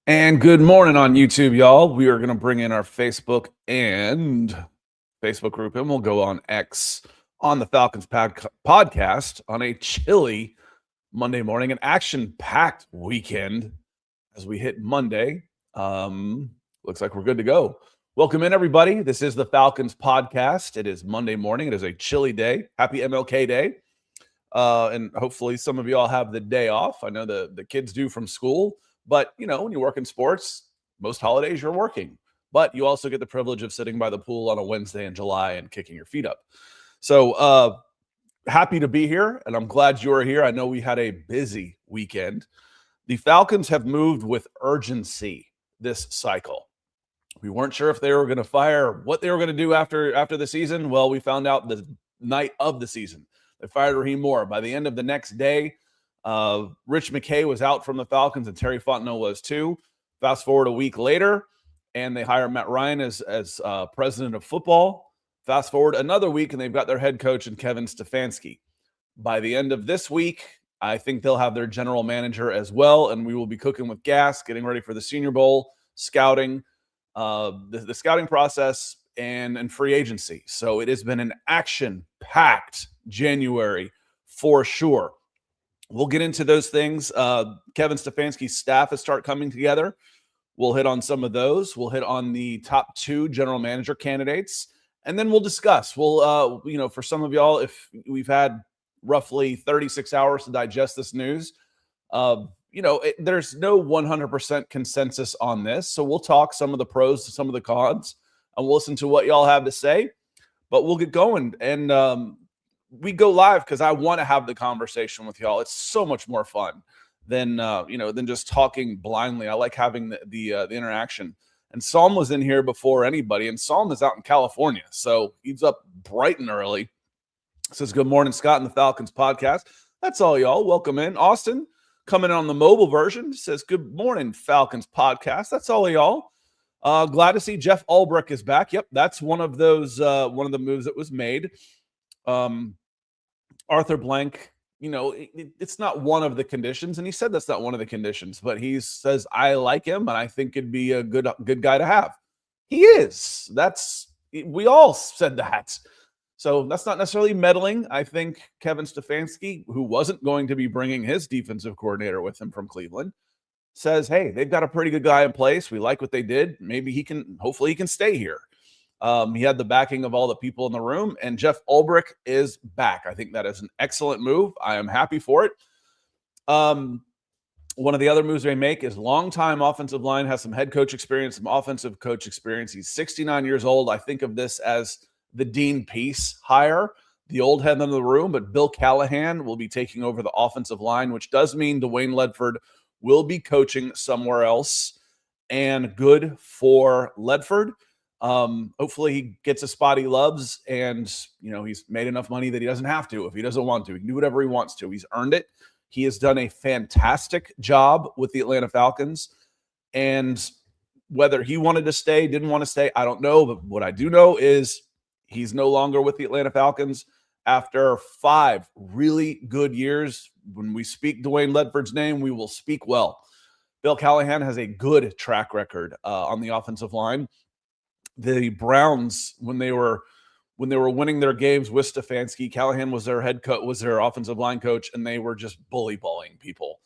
And good morning on YouTube, y'all. We are going to bring in our Facebook group, and we'll go on X on the Falcons podcast on a chilly Monday morning, an action-packed weekend as we hit Monday. Looks like we're good to go. Welcome in, everybody. This is the Falcons podcast. It is Monday morning. It is a chilly day. Happy MLK Day. And hopefully some of y'all have the day off. I know the kids do from school. But, when you work in sports, most holidays you're working. But you also get the privilege of sitting by the pool on a Wednesday in July and kicking your feet up. So happy to be here, and I'm glad you're here. I know we had a busy weekend. The Falcons have moved with urgency this cycle. We weren't sure if they were going to fire, what they were going to do after the season. Well, we found out the night of the season. They fired Raheem Moore. By the end of the next day, Rich McKay was out from the Falcons, and Terry Fontenot was too. Fast forward a week later, and they hire Matt Ryan as president of football. Fast forward another week, and they've got their head coach in Kevin Stefanski. By the end of this week, I think they'll have their general manager as well, and we will be cooking with gas, getting ready for the Senior Bowl, scouting, the scouting process, and free agency. So it has been an action-packed January for sure. We'll get into those things. Kevin Stefanski's staff has started coming together. We'll hit on some of those. We'll hit on the top 2 general manager candidates, and then we'll discuss. We'll, for some of y'all, if we've had roughly 36 hours to digest this news, there's no 100% consensus on this. So we'll talk some of the pros, some of the cons, and we'll listen to what y'all have to say. But we'll get going, and we go live because I want to have the conversation with y'all. It's so much more fun than just talking blindly. I like having the interaction. And Psalm was in here before anybody, and Psalm is out in California, so he's up bright and early. Says good morning, Scott, and the Falcons podcast. That's all, y'all. Welcome in. Austin coming in on the mobile version says good morning, Falcons podcast. That's all, y'all. Glad to see Jeff Ulbrich is back. Yep, that's one of those one of the moves that was made. Arthur Blank, it's not one of the conditions, and he said that's not one of the conditions, but he says, I like him, and I think it'd be a good guy to have. He is. We all said that. So that's not necessarily meddling. I think Kevin Stefanski, who wasn't going to be bringing his defensive coordinator with him from Cleveland, says, hey, they've got a pretty good guy in place. We like what they did. Hopefully he can stay here. He had the backing of all the people in the room, and Jeff Ulbrich is back. I think that is an excellent move. I am happy for it. One of the other moves they make is longtime offensive line, has some head coach experience, some offensive coach experience. He's 69 years old. I think of this as the Dean Peace hire, the old head in the room, but Bill Callahan will be taking over the offensive line, which does mean Dwayne Ledford will be coaching somewhere else, and good for Ledford. Hopefully he gets a spot he loves, and he's made enough money that he doesn't have to if he doesn't want to. He can do whatever he wants to. He's earned it. He has done a fantastic job with the Atlanta Falcons, and whether he wanted to stay, didn't want to stay, I don't know. But what I do know is he's no longer with the Atlanta Falcons after 5 really good years. When we speak Dwayne Ledford's name, we will speak well. Bill Callahan has a good track record on the offensive line. The Browns, when they were winning their games with Stefanski, Callahan was their head coach, was their offensive line coach, and they were just bullying people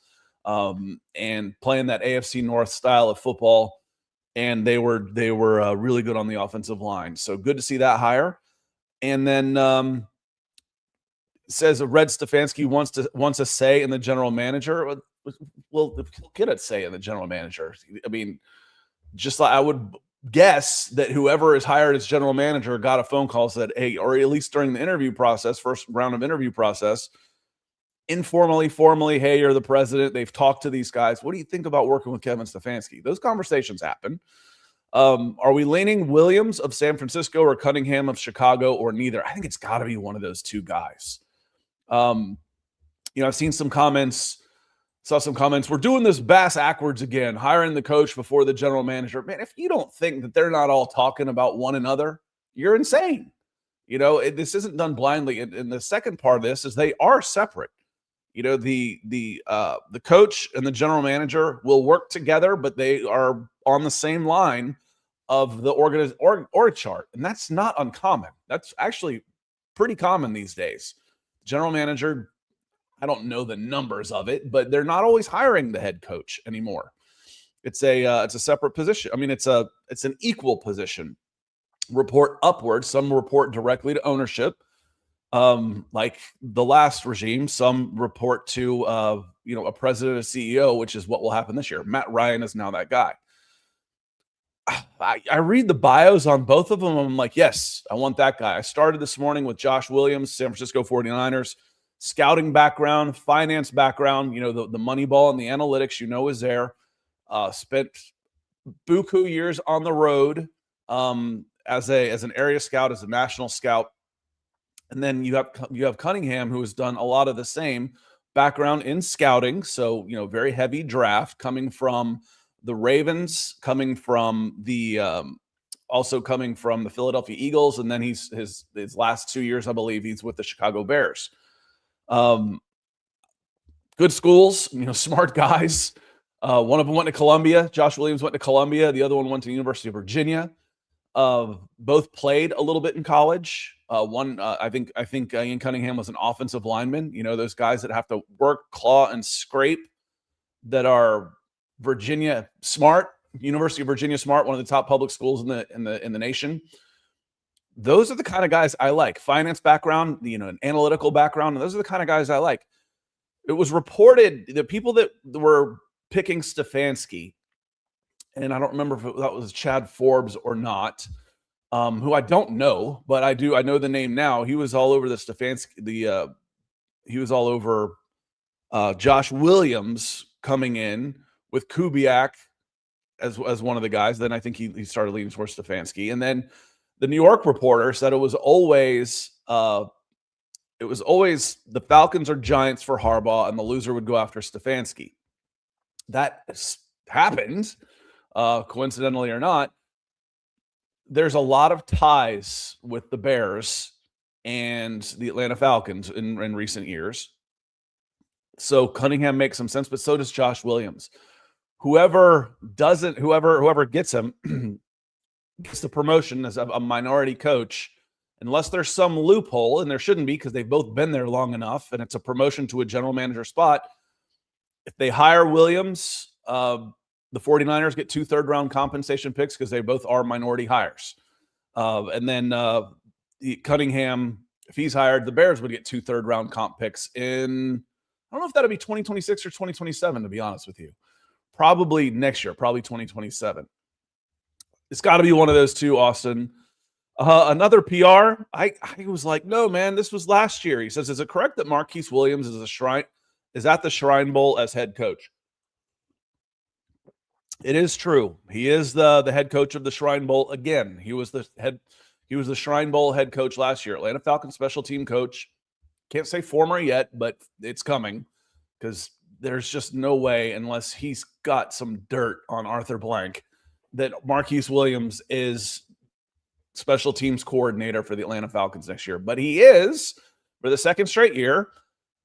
and playing that AFC North style of football. And they were really good on the offensive line. So good to see that hire. And then says Red Stefanski wants a say in the general manager. Well, he'll get a say in the general manager. I mean, just like I would guess that whoever is hired as general manager got a phone call, said, hey, or at least during the interview process, first round of interview process, informally, formally, hey, you're the president. They've talked to these guys. What do you think about working with Kevin Stefanski? Those conversations happen. Are we leaning Williams of San Francisco or Cunningham of Chicago, or neither? I think it's got to be one of those two guys. I've seen some comments. Saw some comments. We're doing this bass backwards again, hiring the coach before the general manager. Man, if you don't think that they're not all talking about one another, you're insane. This isn't done blindly. And the second part of this is they are separate. The coach and the general manager will work together, but they are on the same line of the org chart, and that's not uncommon. That's actually pretty common these days. General manager, I don't know the numbers of it, but they're not always hiring the head coach anymore. It's a separate position. I mean, it's an equal position. Report upwards. Some report directly to ownership, like the last regime. Some report to a president or CEO, which is what will happen this year. Matt Ryan is now that guy. I read the bios on both of them. I'm like, yes, I want that guy. I started this morning with Josh Williams, San Francisco 49ers, scouting background, finance background, the money ball and the analytics, is there. Spent buku years on the road as an area scout, as a national scout. And then you have Cunningham, who has done a lot of the same background in scouting. So, very heavy draft, coming from the Ravens, coming from the Philadelphia Eagles, and then his last 2 years, I believe, he's with the Chicago Bears. Good schools, smart guys. One of them went to Columbia. Josh Williams went to Columbia. The other one went to the University of Virginia. Both played a little bit in college. I think Ian Cunningham was an offensive lineman. Those guys that have to work, claw, and scrape, that are Virginia smart, University of Virginia smart, one of the top public schools in the nation. Those are the kind of guys I like. Finance background, an analytical background, and those are the kind of guys I like. It was reported the people that were picking Stefanski, and I don't remember if that was Chad Forbes or not, who I don't know, but I know the name now. He was all over the Stefanski. He was all over Josh Williams coming in with Kubiak as one of the guys. Then I think he started leaning towards Stefanski, and then the New York reporter said it was always the Falcons or Giants for Harbaugh, and the loser would go after Stefanski. That happened, coincidentally or not. There's a lot of ties with the Bears and the Atlanta Falcons in recent years. So Cunningham makes some sense, but so does Josh Williams. Whoever gets him gets the promotion as a minority coach, unless there's some loophole, and there shouldn't be because they've both been there long enough, and it's a promotion to a general manager spot. If they hire Williams, the 49ers get 2 third-round compensation picks because they both are minority hires. And then Cunningham, if he's hired, the Bears would get 2 third-round comp picks in, I don't know if that'll be 2026 or 2027, to be honest with you. Probably next year, probably 2027. It's got to be one of those two, Austin. Another PR, I was like, no, man, this was last year. He says, is it correct that Marquise Williams is at the Shrine Bowl as head coach? It is true. He is the head coach of the Shrine Bowl again. He was the Shrine Bowl head coach last year. Atlanta Falcons special team coach. Can't say former yet, but it's coming, because there's just no way, unless he's got some dirt on Arthur Blank, that Marquise Williams is special teams coordinator for the Atlanta Falcons next year. But he is, for the second straight year,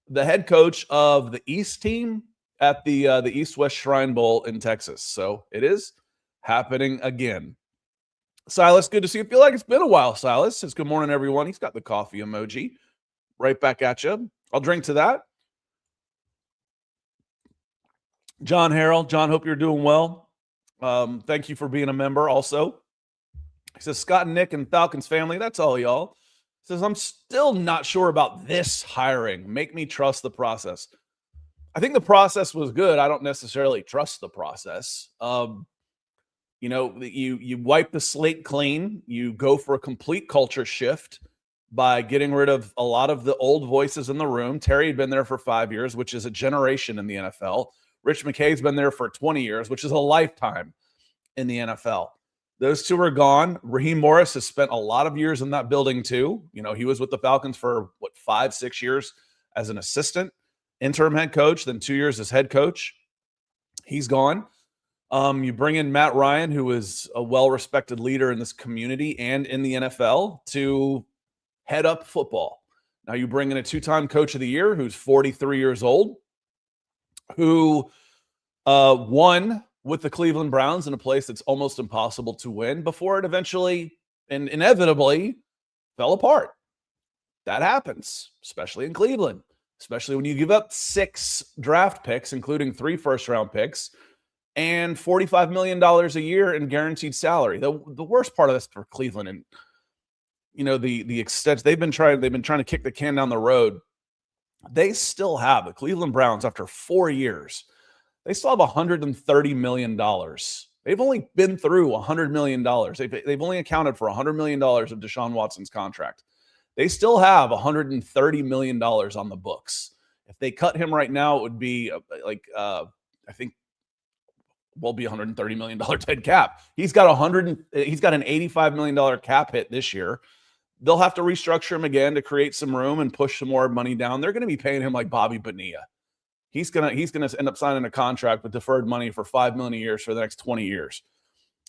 the head coach of the East team at the East-West Shrine Bowl in Texas. So it is happening again. Silas, good to see you. Feel like it's been a while, Silas. Says good morning, everyone. He's got the coffee emoji. Right back at you. I'll drink to that. John Harrell. John, hope you're doing well. Thank you for being a member also. He says, Scott and Nick and Falcons family, that's all y'all. He says, I'm still not sure about this hiring. Make me trust the process. I think the process was good. I don't necessarily trust the process. You wipe the slate clean. You go for a complete culture shift by getting rid of a lot of the old voices in the room. Terry had been there for 5 years, which is a generation in the NFL. Rich McKay's been there for 20 years, which is a lifetime in the NFL. Those two are gone. Raheem Morris has spent a lot of years in that building too. He was with the Falcons for 5-6 years as an assistant, interim head coach, then 2 years as head coach. He's gone. You bring in Matt Ryan, who is a well-respected leader in this community and in the NFL, to head up football. Now you bring in a 2-time coach of the year who's 43 years old, who won with the Cleveland Browns in a place that's almost impossible to win before it eventually and inevitably fell apart. That happens, especially in Cleveland, especially when you give up 6 draft picks, including 3 first-round picks, and $45 million a year in guaranteed salary. The worst part of this for Cleveland, and the extent they've been trying to kick the can down the road. They still have the Cleveland Browns after 4 years. They still have $130 million. They've only been through $100 million. They've only accounted for $100 million of Deshaun Watson's contract. They still have $130 million on the books. If they cut him right now, it would be I think will be $130 million dead cap. He's got an $85 million cap hit this year. They'll have to restructure him again to create some room and push some more money down. They're going to be paying him like Bobby Bonilla. He's gonna end up signing a contract with deferred money for $5 million a year for the next 20 years.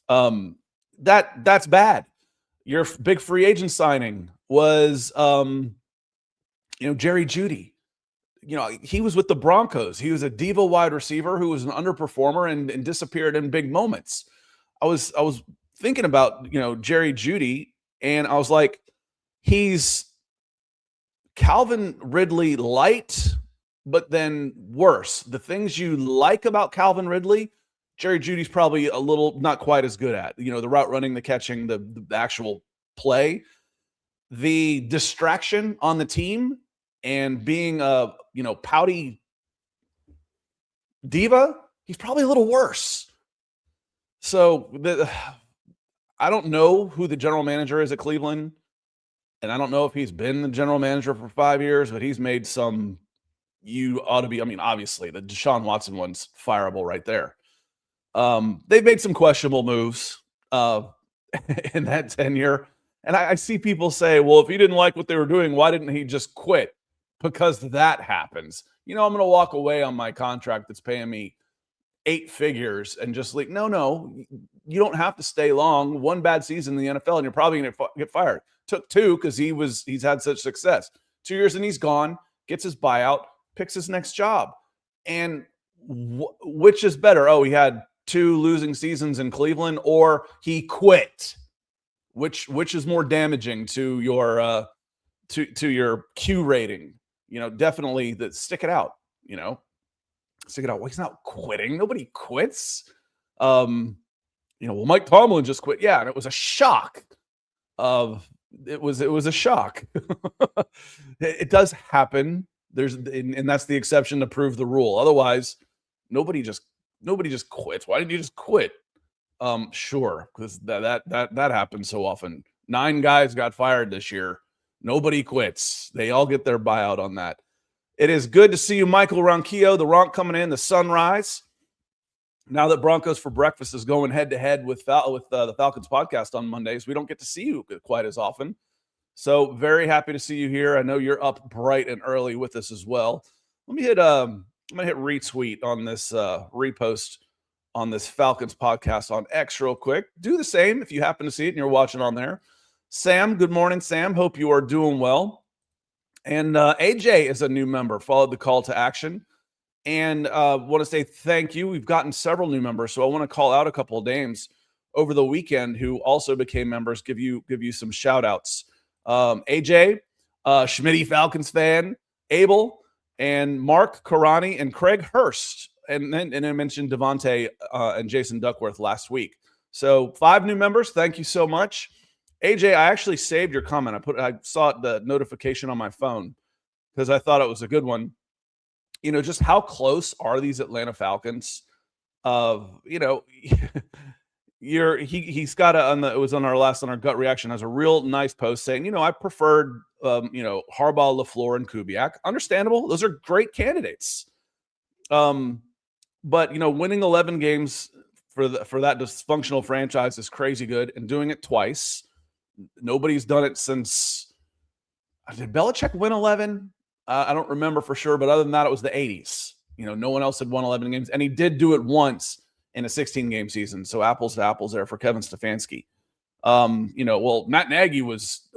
That's bad. Your big free agent signing was Jerry Jeudy. He was with the Broncos. He was a diva wide receiver who was an underperformer and disappeared in big moments. I was thinking about Jerry Jeudy, and I was like, he's Calvin Ridley light, but then worse. The things you like about Calvin Ridley, Jerry Jeudy's probably a little not quite as good at. The route running, the catching, the actual play, the distraction on the team, and being a pouty diva, he's probably a little worse. So I don't know who the general manager is at Cleveland, and I don't know if he's been the general manager for 5 years, but he's made some. You ought to be. I mean, obviously, the Deshaun Watson one's fireable right there. They've made some questionable moves in that tenure. And I see people say, well, if he didn't like what they were doing, why didn't he just quit? Because that happens. I'm going to walk away on my contract that's paying me 8 figures and just leave. No, you don't have to stay long. One bad season in the NFL, and you're probably going to get fired. Took 2 because he's had such success. 2 years and he's gone, gets his buyout, picks his next job. And which is better? Oh, he had 2 losing seasons in Cleveland, or he quit. Which is more damaging to your to your Q rating? Definitely stick it out. Stick it out. Well, he's not quitting. Nobody quits. Well, Mike Tomlin just quit. Yeah, and it was a shock. It was a shock. It does happen. And that's the exception to prove the rule. Otherwise, nobody just quits. Why didn't you just quit? Sure, because that happens so often. 9 guys got fired this year. Nobody quits. They all get their buyout on that. It is good to see you, Michael Ronquillo. The Ronk coming in, the sunrise. Now that Broncos for Breakfast is going head-to-head with the Falcons podcast on Mondays, we don't get to see you quite as often. So very happy to see you here. I know you're up bright and early with us as well. I'm gonna hit retweet on this repost on this Falcons podcast on X real quick. Do the same if you happen to see it and you're watching on there. Sam, good morning, Sam. Hope you are doing well. And AJ is a new member, followed the call to action. And want to say thank you. We've gotten several new members, so I want to call out a couple of names over the weekend who also became members, give you some shout outs. AJ, Schmitty Falcons fan, Abel, and Mark Karani and Craig Hurst. And then I mentioned Devontae and Jason Duckworth last week. So 5 new members. Thank you so much. AJ, I actually saved your comment. I saw the notification on my phone because I thought it was a good one. Just how close are these Atlanta Falcons? He's got it was on our gut reaction, has a real nice post saying, I preferred Harbaugh, LaFleur, and Kubiak. Understandable. Those are great candidates. But winning 11 games for that dysfunctional franchise is crazy good, and doing it twice. Nobody's done it since. Did Belichick win 11? I don't remember for sure, but other than that, it was the 80s. No one else had won 11 games, and he did do it once in a 16-game season. So apples to apples there for Kevin Stefanski. Matt Nagy was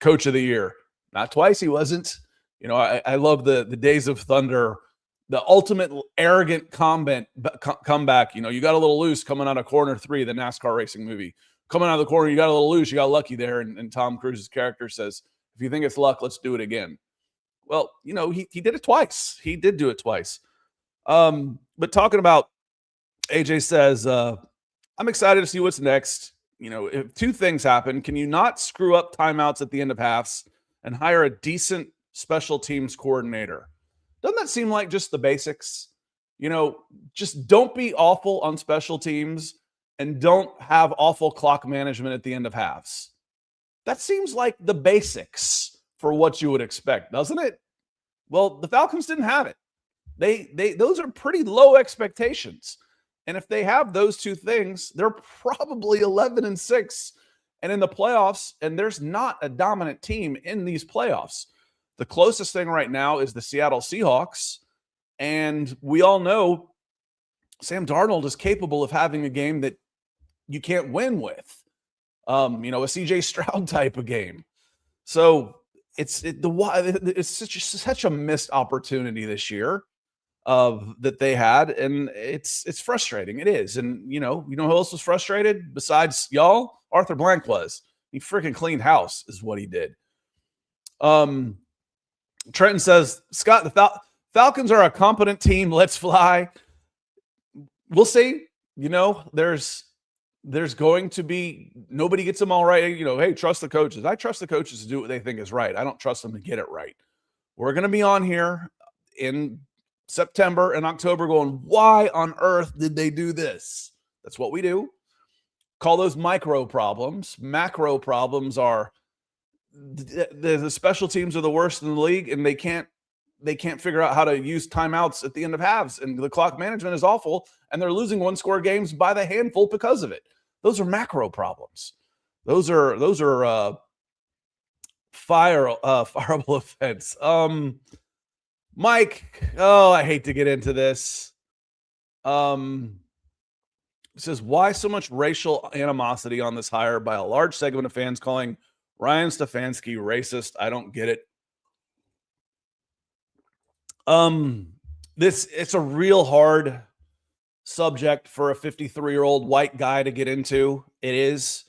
coach of the year Not twice he wasn't. I love the days of Thunder, the ultimate arrogant comeback. You got a little loose coming out of corner 3, the NASCAR racing movie. Coming out of the corner, you got a little loose, you got lucky there. And Tom Cruise's character says, if you think it's luck, let's do it again. Well, he did it twice. He did do it twice. But talking about, AJ says, I'm excited to see what's next. If 2 things happen, can you not screw up timeouts at the end of halves and hire a decent special teams coordinator? Doesn't that seem like just the basics? Just don't be awful on special teams and don't have awful clock management at the end of halves. That seems like the basics for what you would expect, doesn't it? Well, the Falcons didn't have it. Those are pretty low expectations. And if they have those 2 things, they're probably 11-6 and in the playoffs, and there's not a dominant team in these playoffs. The closest thing right now is the Seattle Seahawks, and we all know Sam Darnold is capable of having a game that you can't win with, a CJ Stroud type of game. So it's such a missed opportunity this year that they had, and it's frustrating. It is, and who else was frustrated besides y'all? Arthur Blank was. He freaking cleaned house, is what he did. Trenton says, Scott, the Falcons are a competent team. Let's fly. We'll see. There's going to be, nobody gets them all right. Hey, trust the coaches. I trust the coaches to do what they think is right. I don't trust them to get it right. We're going to be on here in September and October going, why on earth did they do this? That's what we do. Call those micro problems. Macro problems are the special teams are the worst in the league, and they can't figure out how to use timeouts at the end of halves, and the clock management is awful, and they're losing 1-score games by the handful because of it. Those are macro problems. Those are fireable offense. Mike, I hate to get into this. Says, why so much racial animosity on this hire by a large segment of fans calling Ryan Stefanski racist? I don't get it. It's a real hard subject for a 53-year-old white guy to get into. It is.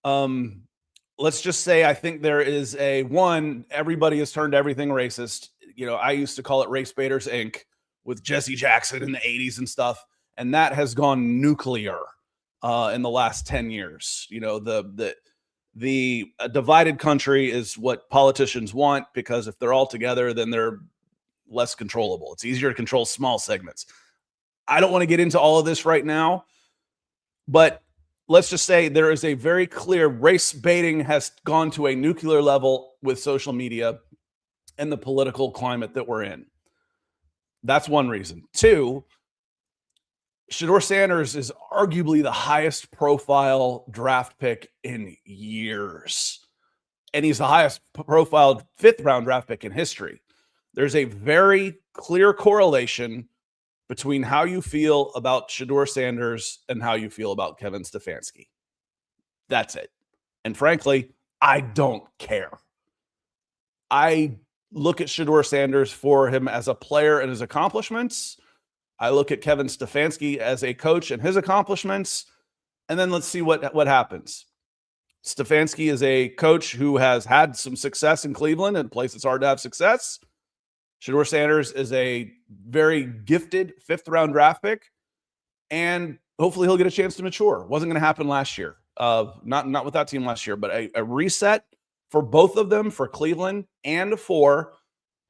Let's just say I think there is everybody has turned everything racist. I used to call it Race Baiters Inc. with Jesse Jackson in the 80s and stuff. And that has gone nuclear in the last 10 years. The divided country is what politicians want, because if they're all together, then they're less controllable. It's easier to control small segments. I don't want to get into all of this right now, but let's just say there is a very clear race baiting has gone to a nuclear level with social media and the political climate that we're in. That's one reason. 2, Shedeur Sanders is arguably the highest profile draft pick in years. And he's the highest profiled 5th-round draft pick in history. There's a very clear correlation between how you feel about Shedeur Sanders and how you feel about Kevin Stefanski. That's it. And frankly, I don't care. I look at Shedeur Sanders for him as a player and his accomplishments. I look at Kevin Stefanski as a coach and his accomplishments, and then let's see what happens. Stefanski is a coach who has had some success in Cleveland, and a place it's hard to have success. Shedeur Sanders is a very gifted 5th-round draft pick, and hopefully he'll get a chance to mature. Wasn't going to happen last year. Not with that team last year, but a reset for both of them, for Cleveland and for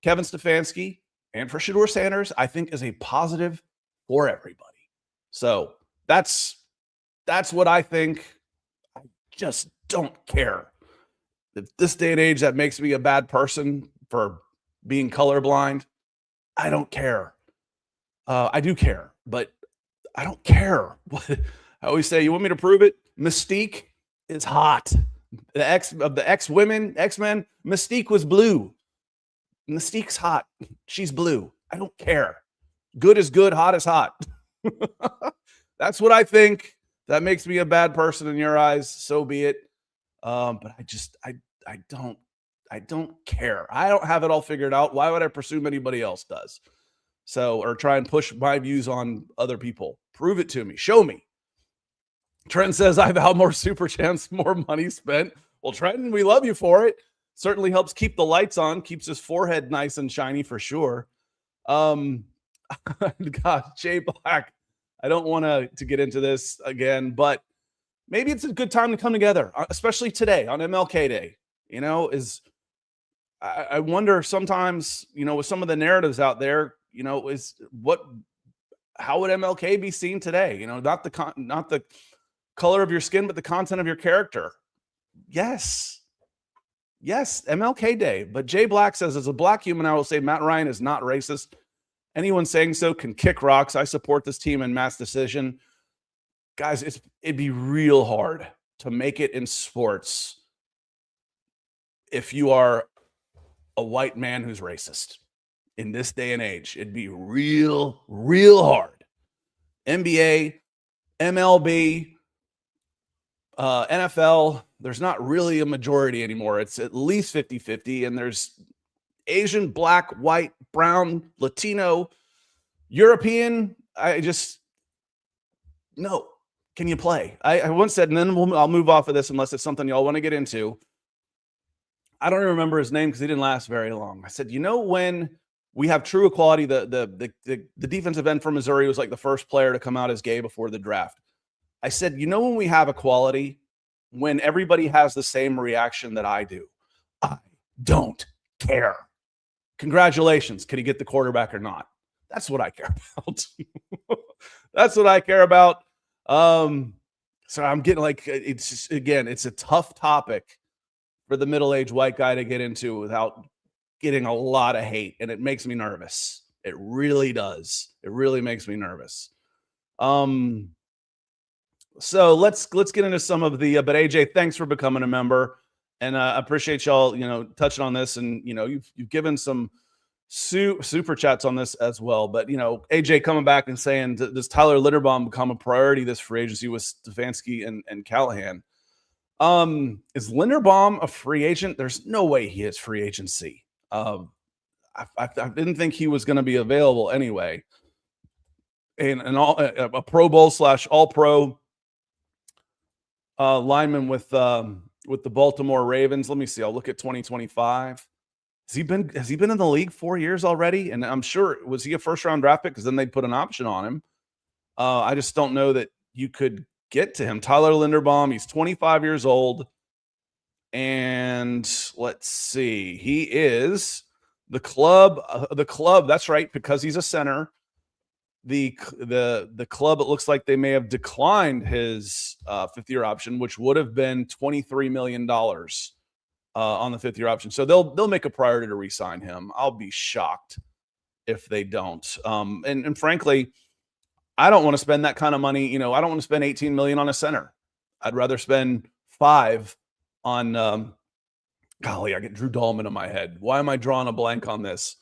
Kevin Stefanski. And for Shedeur Sanders, I think is a positive for everybody. So that's what I think. I just don't care. If this day and age that makes me a bad person for being colorblind, I don't care. I do care, but I don't care. I always say, you want me to prove it? Mystique is hot. The X-Men, Mystique was blue. Mystique's hot. She's blue. I don't care. Good is good. Hot is hot. That's what I think. That makes me a bad person in your eyes. So be it. But I don't I don't care. I don't have it all figured out. Why would I presume anybody else does? So, or try and push my views on other people. Prove it to me. Show me. Trent says, I've had more super chance, more money spent. Well, Trenton, we love you for it. Certainly helps keep the lights on, keeps his forehead nice and shiny for sure. God, Jay Black, I don't want to get into this again, but maybe it's a good time to come together, especially today on MLK Day. I wonder sometimes, with some of the narratives out there, how would MLK be seen today? Not the color of your skin, but the content of your character. Yes, MLK Day. But Jay Black says, as a black human, I will say Matt Ryan is not racist. Anyone saying so can kick rocks. I support this team in mass decision. Guys, it'd be real hard to make it in sports if you are a white man who's racist in this day and age. It'd be real hard. NBA, MLB, NFL, there's not really a majority anymore. It's at least 50-50, and there's Asian, black, white, brown, Latino, European. No. Can you play? I once said, and then I'll move off of this unless it's something y'all want to get into. I don't even remember his name because he didn't last very long. I said, when we have true equality, the defensive end from Missouri was like the first player to come out as gay before the draft. I said, when we have equality, when everybody has the same reaction that I do, I don't care. Congratulations. Could he get the quarterback or not? That's what I care about. That's what I care about. So I'm getting it's just, again, it's a tough topic for the middle-aged white guy to get into without getting a lot of hate. And it makes me nervous. It really does. It really makes me nervous. So let's get into some of the, but AJ, thanks for becoming a member. And I appreciate y'all, touching on this. And, you've given some super chats on this as well. But, AJ coming back and saying, does Tyler Linderbaum become a priority this free agency with Stefanski and Callahan? Is Linderbaum a free agent? There's no way he is free agency. I didn't think he was going to be available anyway. And a Pro Bowl / All Pro lineman with the Baltimore Ravens. Let me see. I'll look at 2025. Has he been in the league 4 years already? And I'm sure, was he a first round draft pick? Because then they'd put an option on him. I just don't know that you could get to him. Tyler Linderbaum, he's 25 years old. And let's see, he is the club. That's right, because he's a center. The club, it looks like they may have declined his fifth-year option, which would have been $23 million on the fifth-year option. So they'll make a priority to re-sign him. I'll be shocked if they don't. And frankly, I don't want to spend that kind of money. I don't want to spend $18 million on a center. I'd rather spend $5 on. Golly, I get Drew Dahlman in my head. Why am I drawing a blank on this?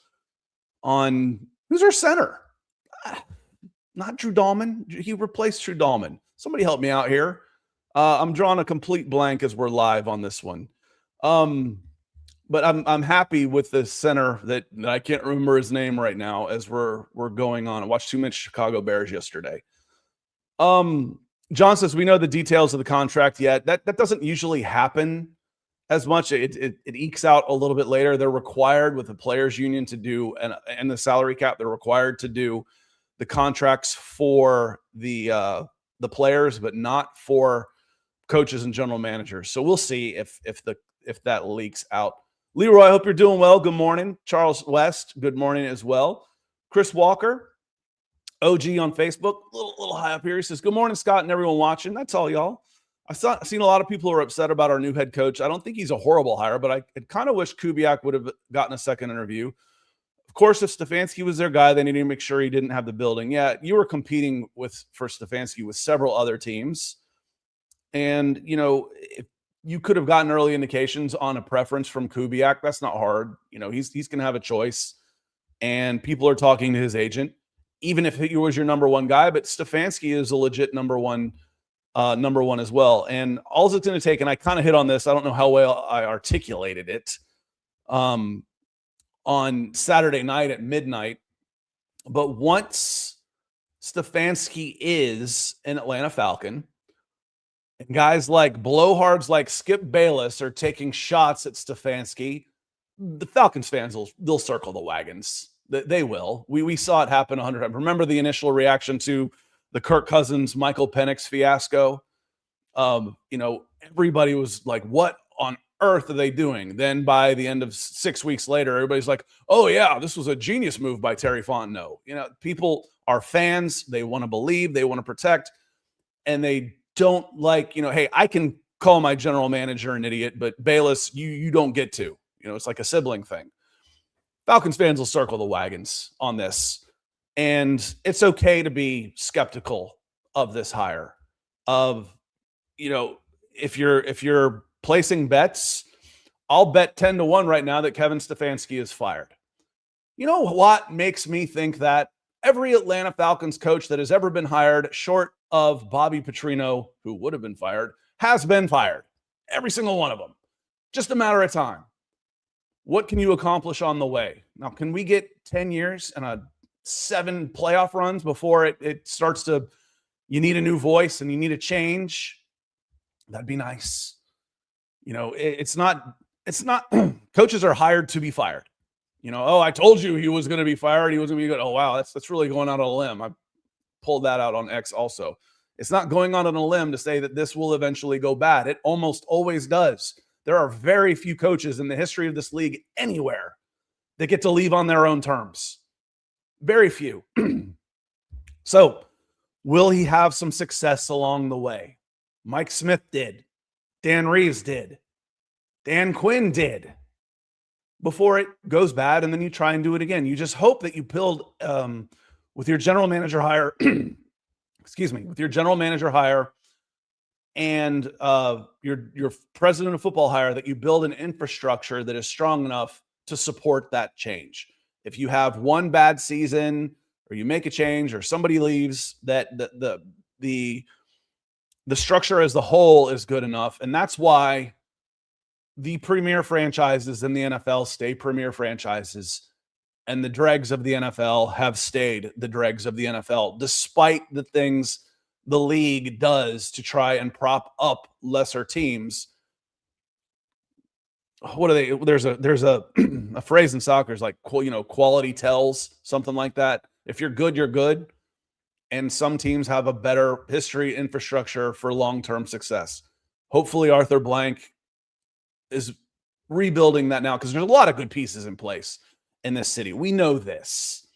On who's our center? Not Drew Dahlman. He replaced Drew Dahlman. Somebody help me out here. I'm drawing a complete blank as we're live on this one. But I'm happy with the center that I can't remember his name right now as we're going on. I watched too much Chicago Bears yesterday. John says, we know the details of the contract yet. That doesn't usually happen as much. It ekes out a little bit later. They're required with the players union to do, and the salary cap, they're required to do the contracts for the players, but not for coaches and general managers. So we'll see if that leaks out. Leroy, I hope you're doing well. Good morning. Charles West, good morning as well. Chris Walker, OG on Facebook, a little high up here. He says, good morning, Scott, and everyone watching. That's all, y'all. I've seen a lot of people who are upset about our new head coach. I don't think he's a horrible hire, but I kind of wish Kubiak would have gotten a second interview. Of course, if Stefanski was their guy, they needed to make sure he didn't have the building. Yeah, you were competing for Stefanski with several other teams. And, if you could have gotten early indications on a preference from Kubiak, that's not hard. He's going to have a choice. And people are talking to his agent, even if he was your number one guy. But Stefanski is a legit number one as well. And all it's going to take, and I kind of hit on this, I don't know how well I articulated it, on Saturday night at midnight. But once Stefanski is an Atlanta Falcon, and guys like blowhards like Skip Bayless are taking shots at Stefanski, the Falcons fans they'll circle the wagons. They will. We saw it happen 100 times. Remember the initial reaction to the Kirk Cousins, Michael Penix fiasco? Everybody was like, what on earth are they doing? Then by the end of 6 weeks later, everybody's like, oh yeah, this was a genius move by Terry Fontenot. People are fans. They want to believe, they want to protect, and they don't like, hey, I can call my general manager an idiot, but Bayless, you don't get to. It's like a sibling thing. Falcons fans will circle the wagons on this. And it's okay to be skeptical of this hire. If you're placing bets, I'll bet 10-1 right now that Kevin Stefanski is fired. You know what makes me think that? Every Atlanta Falcons coach that has ever been hired, short of Bobby Petrino, who would have been fired, has been fired. Every single one of them. Just a matter of time. What can you accomplish on the way? Now, can we get 10 years and 7 playoff runs before it starts to, you need a new voice and you need a change? That'd be nice. It's not, coaches are hired to be fired. I told you he was going to be fired. He was going to be good. Oh, wow. That's really going out on a limb. I pulled that out on X also. It's not going out on a limb to say that this will eventually go bad. It almost always does. There are very few coaches in the history of this league anywhere that get to leave on their own terms. Very few. So, will he have some success along the way? Mike Smith did. Dan Reeves did. Dan Quinn did. Before it goes bad, and then you try and do it again. You just hope that you build with your general manager hire, with your general manager hire and your president of football hire, that you build an infrastructure that is strong enough to support that change. If you have one bad season, or you make a change, or somebody leaves, that the structure as the whole is good enough. And that's why the premier franchises in the NFL stay premier franchises, and the dregs of the NFL have stayed the dregs of the NFL, despite the things the league does to try and prop up lesser teams. What are they? There's a a phrase in soccer is like, quality tells, something like that. If you're good, you're good. And some teams have a better history, infrastructure for long-term success. Hopefully Arthur Blank is rebuilding that now, because there's a lot of good pieces in place in this city. We know this.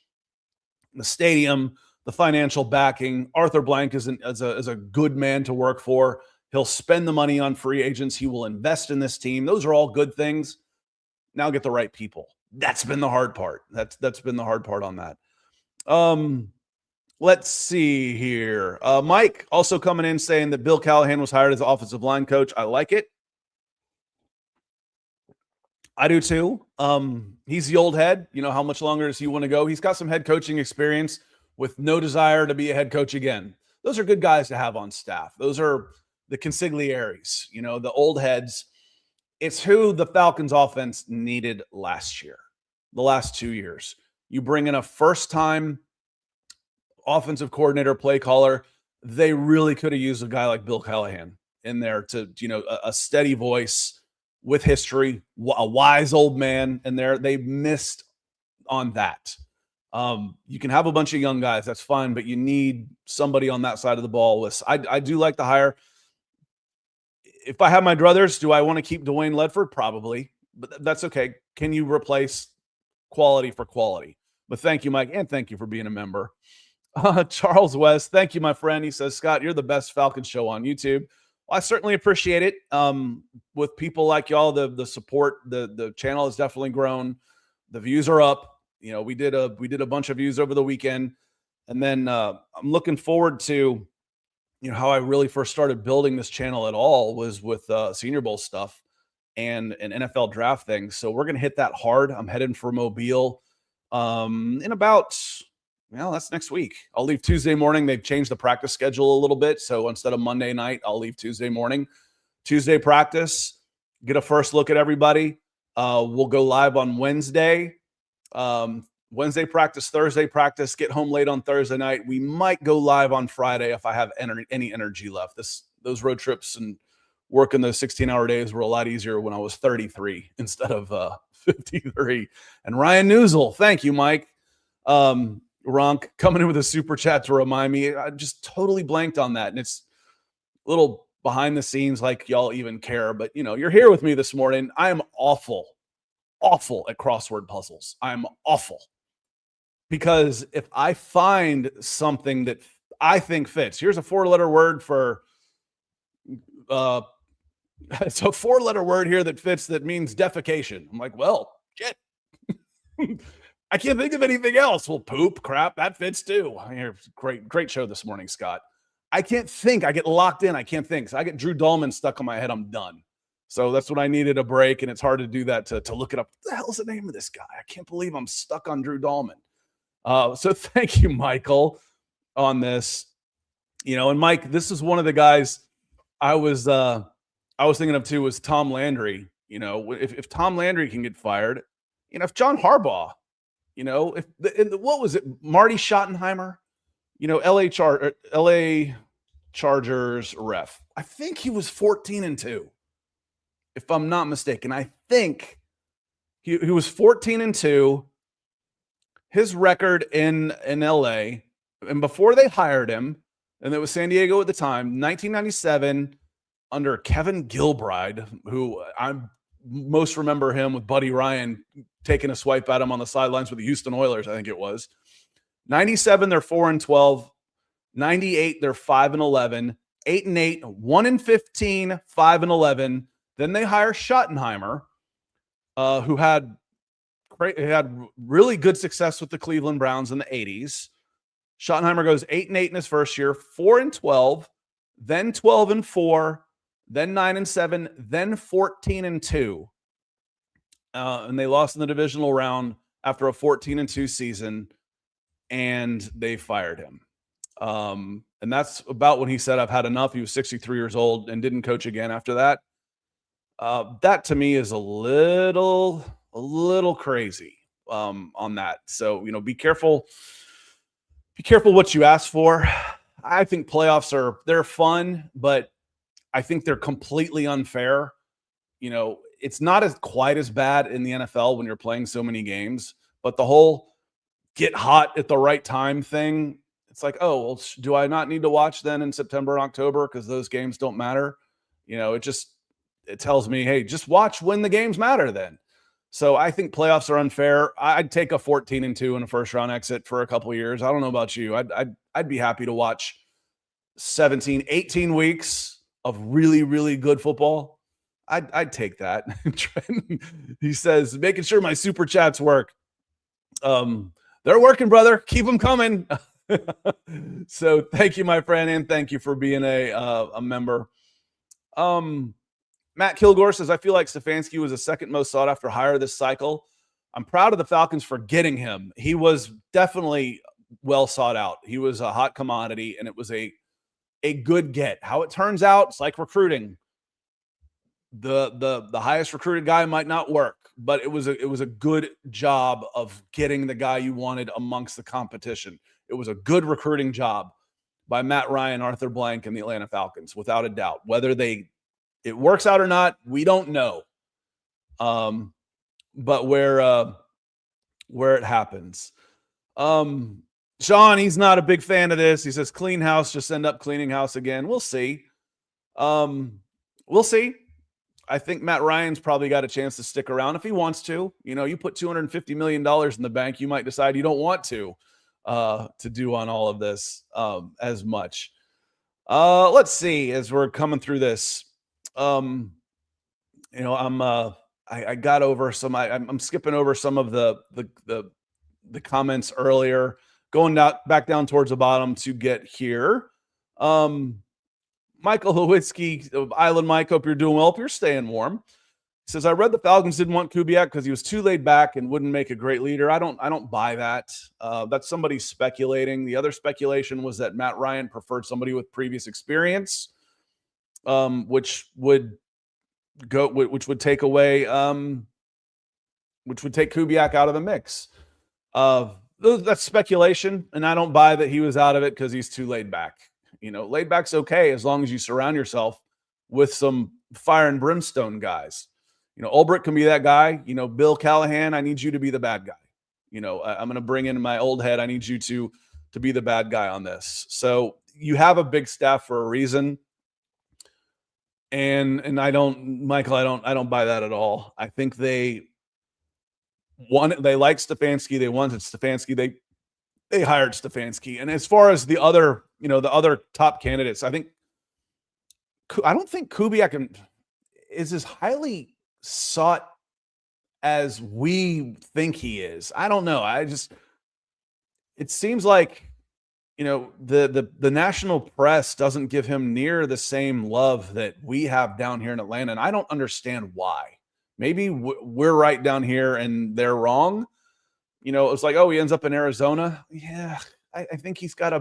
The stadium, the financial backing. Arthur Blank is a good man to work for. He'll spend the money on free agents. He will invest in this team. Those are all good things. Now get the right people. That's been the hard part. That's been the hard part on that. Let's see here. Mike also coming in saying that Bill Callahan was hired as offensive line coach. I like it. I do too. He's the old head. How much longer does he want to go? He's got some head coaching experience with no desire to be a head coach again. Those are good guys to have on staff. Those are the consiglieres, the old heads. It's who the Falcons offense needed last year, the last 2 years. You bring in a first-time offensive coordinator, play caller. They really could have used a guy like Bill Callahan in there to, a steady voice with history, a wise old man in there. They missed on that. You can have a bunch of young guys, that's fine, but you need somebody on that side of the ball. I do like the hire. If I have my druthers, do I want to keep Dwayne Ledford? Probably, but that's okay. Can you replace quality for quality? But thank you, Mike, and thank you for being a member. Charles West, thank you, my friend. He says, Scott, you're the best Falcons show on YouTube. Well, I certainly appreciate it. With people like y'all, the support, the channel has definitely grown. The views are up. We did a bunch of views over the weekend, and then I'm looking forward to, how I really first started building this channel at all was with Senior Bowl stuff and an NFL draft thing. So we're gonna hit that hard. I'm heading for Mobile in about, that's next week. I'll leave Tuesday morning. They've changed the practice schedule a little bit. So instead of Monday night, I'll leave Tuesday morning. Tuesday practice, get a first look at everybody. We'll go live on Wednesday. Wednesday practice, Thursday practice, get home late on Thursday night. We might go live on Friday if I have any energy left. Those road trips and working those 16-hour days were a lot easier when I was 33 instead of 53. And Ryan Newsel, thank you, Mike. Ronk coming in with a super chat to remind me. I just totally blanked on that. And it's a little behind the scenes, like y'all even care. But, you're here with me this morning. I am awful at crossword puzzles. I'm awful. Because if I find something that I think fits, here's a 4-letter word for it's a 4-letter word here that fits that means defecation. I'm like, well, shit. I can't think of anything else. Well, poop, crap, that fits too. Great show this morning, Scott. I can't think. I get locked in. I can't think. So I get Drew Dahlman stuck in my head. I'm done. So that's when I needed a break, and it's hard to do that to look it up. What the hell is the name of this guy? I can't believe I'm stuck on Drew Dahlman. So thank you, Michael, on this. And Mike, this is one of the guys I was thinking of too, was Tom Landry. If Tom Landry can get fired, if John Harbaugh, what was it, Marty Schottenheimer, LA Chargers ref. I think he was 14-2, if I'm not mistaken. I think he was 14-2. His record in LA, and before they hired him, and it was San Diego at the time, 1997, under Kevin Gilbride, who I most remember him with Buddy Ryan taking a swipe at him on the sidelines with the Houston Oilers, I think it was. 97, they're 4-12. 98, they're 5-11. 8-8, 1-15, 5-11. Then they hire Schottenheimer, who had really good success with the Cleveland Browns in the 80s. Schottenheimer goes 8-8 in his first year, 4-12, then 12-4, then 9-7, then 14-2. And they lost in the divisional round after a 14-2 season, and they fired him. And that's about when he said, I've had enough. He was 63 years old and didn't coach again after that. That to me is a little crazy on that. So, be careful. Be careful what you ask for. I think playoffs they're fun, but I think they're completely unfair. It's not quite as bad in the NFL when you're playing so many games, but the whole get hot at the right time thing, it's like, oh, well, do I not need to watch then in September and October because those games don't matter? It tells me, hey, just watch when the games matter then. So I think playoffs are unfair. I'd take a 14-2 in a first round exit for a couple of years. I don't know about you. I'd be happy to watch 17, 18 weeks of really, really good football. I'd take that. He says, making sure my super chats work. They're working, brother. Keep them coming. So thank you, my friend, and thank you for being a member. Matt Kilgore says, I feel like Stefanski was the second most sought after hire this cycle. I'm proud of the Falcons for getting him. He was definitely well sought out. He was a hot commodity, and it was a good get. How it turns out, it's like recruiting. The highest recruited guy might not work, but it was a good job of getting the guy you wanted amongst the competition. It was a good recruiting job by Matt Ryan, Arthur Blank, and the Atlanta Falcons, without a doubt. Whether it works out or not, we don't know. But where it happens. Sean, he's not a big fan of this. He says, clean house, just end up cleaning house again. We'll see. We'll see. I think Matt Ryan's probably got a chance to stick around if he wants to. You put $250 million in the bank, you might decide you don't want to do on all of this as much. Let's see, as we're coming through this. I got over some. I'm skipping over some of the comments earlier, going back down towards the bottom to get here. Michael Lewitzki, Island Mike, hope you're doing well. Hope you're staying warm. He says, I read the Falcons didn't want Kubiak because he was too laid back and wouldn't make a great leader. I don't buy that. That's somebody speculating. The other speculation was that Matt Ryan preferred somebody with previous experience, which would take away which would take Kubiak out of the mix. That's speculation, and I don't buy that he was out of it because he's too laid back. Laid back's okay as long as you surround yourself with some fire and brimstone guys. Ulbrich can be that guy. Bill Callahan, I need you to be the bad guy. I'm going to bring in my old head. I need you to be the bad guy on this. So you have a big staff for a reason. And I don't buy that at all. I think they like Stefanski. They wanted Stefanski. They hired Stefanski. And as far as the other top candidates, I don't think Kubiak is as highly sought as we think he is. I don't know. It seems like, the national press doesn't give him near the same love that we have down here in Atlanta. And I don't understand why. Maybe we're right down here and they're wrong. It's like, oh, he ends up in Arizona. Yeah, I think he's got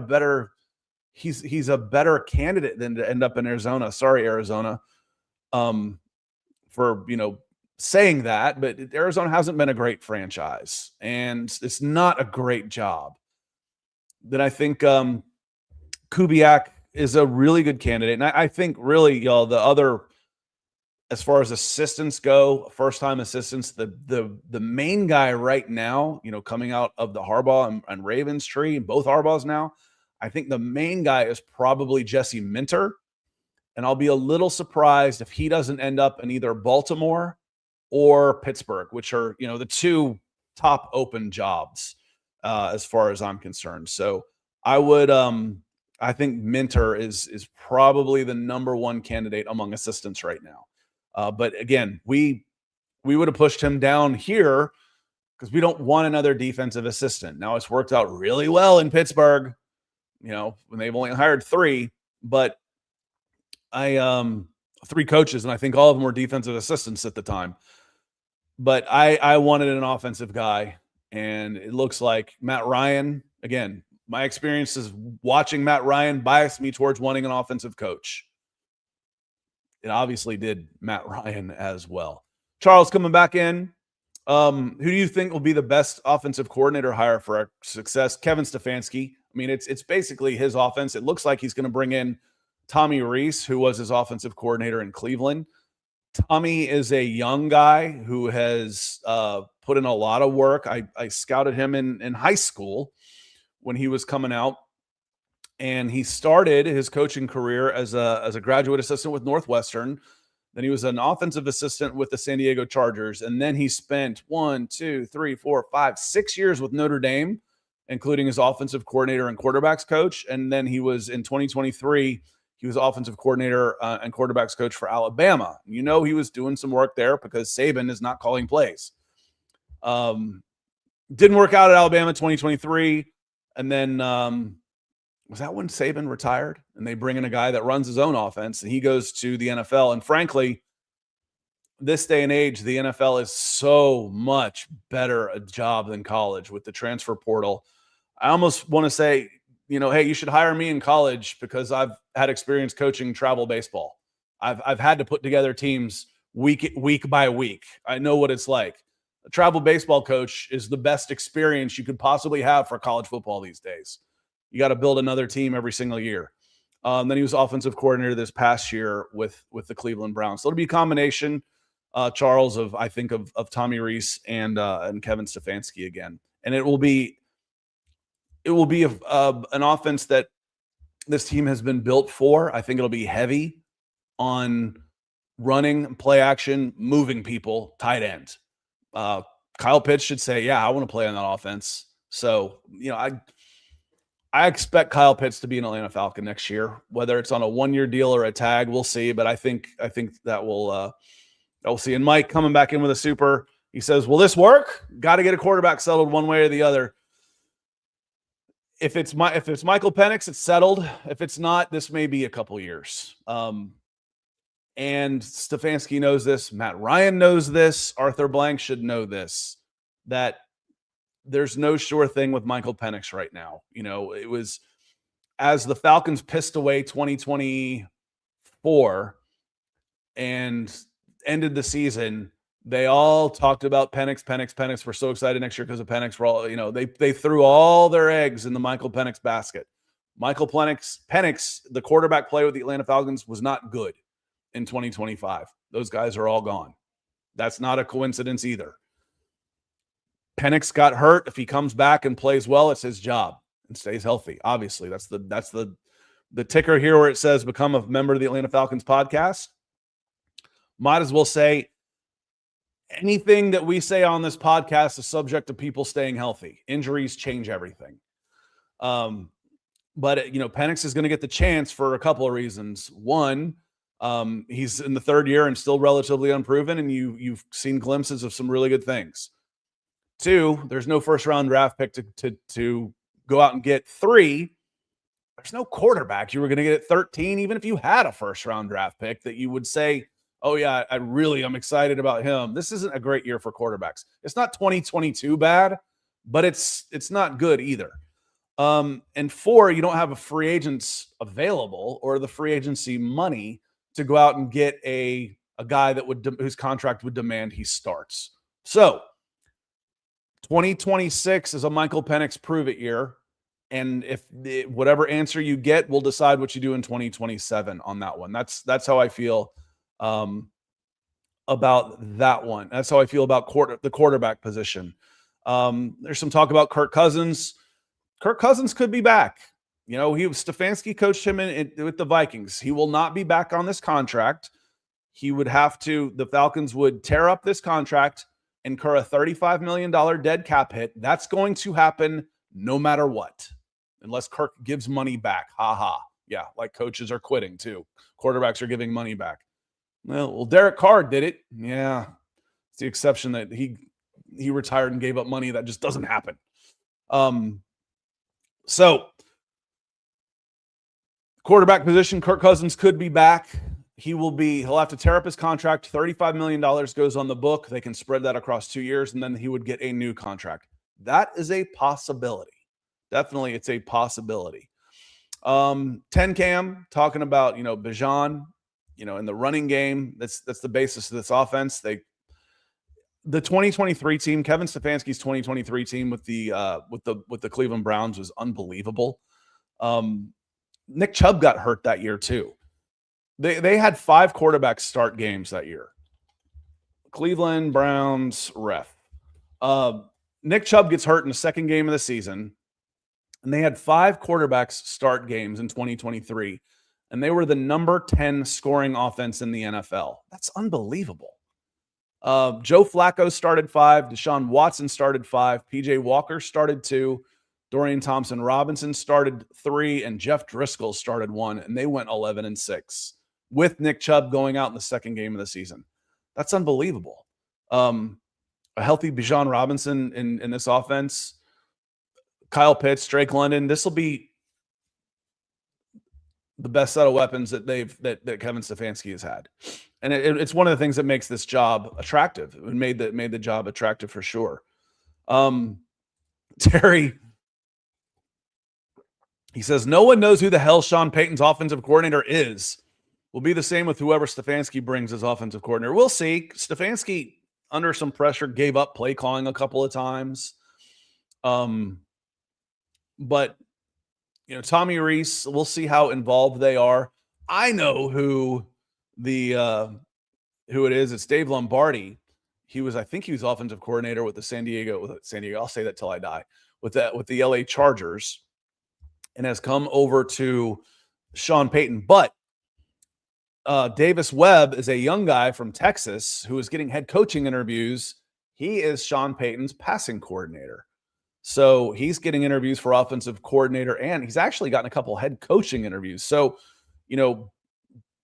he's a better candidate than to end up in Arizona. Sorry, Arizona, for, saying that, but Arizona hasn't been a great franchise and it's not a great job. Then I think Kubiak is a really good candidate. And I think really, y'all, the other, as far as assistants go, first-time assistants, the main guy right now, coming out of the Harbaugh and Ravens tree, both Harbaughs now, I think the main guy is probably Jesse Minter. And I'll be a little surprised if he doesn't end up in either Baltimore or Pittsburgh, which are, the two top open jobs as far as I'm concerned. So I think Minter is probably the number one candidate among assistants right now. But again, we would have pushed him down here because we don't want another defensive assistant. Now it's worked out really well in Pittsburgh, when they've only hired 3, but three coaches, and I think all of them were defensive assistants at the time. But I wanted an offensive guy, and it looks like Matt Ryan, again, my experiences watching Matt Ryan biased me towards wanting an offensive coach. It obviously did Matt Ryan as well. Charles coming back in. Who do you think will be the best offensive coordinator hire for our success? Kevin Stefanski. I mean, it's basically his offense. It looks like he's going to bring in Tommy Rees, who was his offensive coordinator in Cleveland. Tommy is a young guy who has put in a lot of work. I scouted him in high school when he was coming out, and he started his coaching career as a graduate assistant with Northwestern. Then he was an offensive assistant with the San Diego Chargers, and then he spent 6 years with Notre Dame, including as offensive coordinator and quarterbacks coach. And then he was in 2023. He was offensive coordinator and quarterbacks coach for Alabama. He was doing some work there because Saban is not calling plays. Didn't work out at Alabama 2023. And then was that when Saban retired? And they bring in a guy that runs his own offense, and he goes to the NFL. And frankly, this day and age, the NFL is so much better a job than college with the transfer portal. I almost want to say, hey, you should hire me in college because I've had experience coaching travel baseball. I've had to put together teams week by week. I know what it's like. A travel baseball coach is the best experience you could possibly have for college football these days. You got to build another team every single year. Then he was offensive coordinator this past year with the Cleveland Browns. So it'll be a combination, Charles, of Tommy Rees and Kevin Stefanski again. And it will be an offense that this team has been built for. I think it'll be heavy on running, play action, moving people, tight ends. Kyle Pitts should say, yeah, I want to play on that offense. So, I expect Kyle Pitts to be an Atlanta Falcon next year, whether it's on a 1-year deal or a tag, we'll see. But I think that we'll see. And Mike coming back in with a super, he says, will this work? Got to get a quarterback settled one way or the other. If it's Michael Penix, it's settled. If it's not, this may be a couple years. And Stefanski knows this. Matt Ryan knows this. Arthur Blank should know this, that there's no sure thing with Michael Penix right now. It was as the Falcons pissed away 2024 and ended the season, They all talked about Penix. We're so excited next year because of Penix. We're all, they threw all their eggs in the Michael Penix basket. Michael Penix, the quarterback play with the Atlanta Falcons was not good in 2025. Those guys are all gone. That's not a coincidence either. Penix got hurt. If he comes back and plays well, it's his job and stays healthy. Obviously, that's the ticker here where it says become a member of the Atlanta Falcons podcast. Might as well say anything that we say on this podcast is subject to people staying healthy. Injuries change everything. But Penix is going to get the chance for a couple of reasons. One, he's in the third year and still relatively unproven, and you've seen glimpses of some really good things. Two, there's no first round draft pick to go out and get. Three, there's no quarterback you were going to get at 13, even if you had a first round draft pick that you would say, oh yeah, I'm excited about him. This isn't a great year for quarterbacks. It's not 2022 bad, but it's not good either. And four, you don't have a free agents available or the free agency money to go out and get a guy whose contract would demand he starts. So 2026 is a Michael Penix prove it year. And if whatever answer you get, we'll decide what you do in 2027 on that one. That's how I feel about that one. That's how I feel about the quarterback position. There's some talk about Kirk Cousins. Kirk Cousins could be back. Stefanski coached him with the Vikings. He will not be back on this contract. The Falcons would tear up this contract, incur a $35 million dead cap hit. That's going to happen no matter what, unless Kirk gives money back. Ha ha. Yeah, like coaches are quitting too. Quarterbacks are giving money back. Well, Derek Carr did it. Yeah, it's the exception that he retired and gave up money. That just doesn't happen. So, quarterback position, Kirk Cousins could be back. He'll have to tear up his contract. $35 million goes on the book. They can spread that across 2 years, and then he would get a new contract. That is a possibility. Definitely, it's a possibility. 10 Cam talking about, Bijan, in the running game. That's the basis of this offense. The 2023 team, Kevin Stefanski's 2023 team with the Cleveland Browns was unbelievable. Nick Chubb got hurt that year too. They had 5 quarterbacks start games that year. Cleveland Browns ref. Nick Chubb gets hurt in the second game of the season, and they had 5 quarterbacks start games in 2023, and they were the number 10 scoring offense in the NFL. That's unbelievable. Joe Flacco started 5. Deshaun Watson started 5. PJ Walker started 2. Dorian Thompson-Robinson started 3. And Jeff Driscoll started 1. And they went 11-6 with Nick Chubb going out in the second game of the season. That's unbelievable. A healthy Bijan Robinson in this offense. Kyle Pitts, Drake London. This will be the best set of weapons that Kevin Stefanski has had. And it's one of the things that makes this job attractive. It made the job attractive for sure. Terry, he says, no one knows who the hell Sean Payton's offensive coordinator is. Will be the same with whoever Stefanski brings as offensive coordinator. We'll see. Stefanski, under some pressure, gave up play calling a couple of times. But Tommy Reese, we'll see how involved they are. I know who it is. It's Dave Lombardi. I think he was offensive coordinator with San Diego. I'll say that till I die. With the LA Chargers, and has come over to Sean Payton. But Davis Webb is a young guy from Texas who is getting head coaching interviews. He is Sean Payton's passing coordinator. So he's getting interviews for offensive coordinator, and he's actually gotten a couple head coaching interviews. So,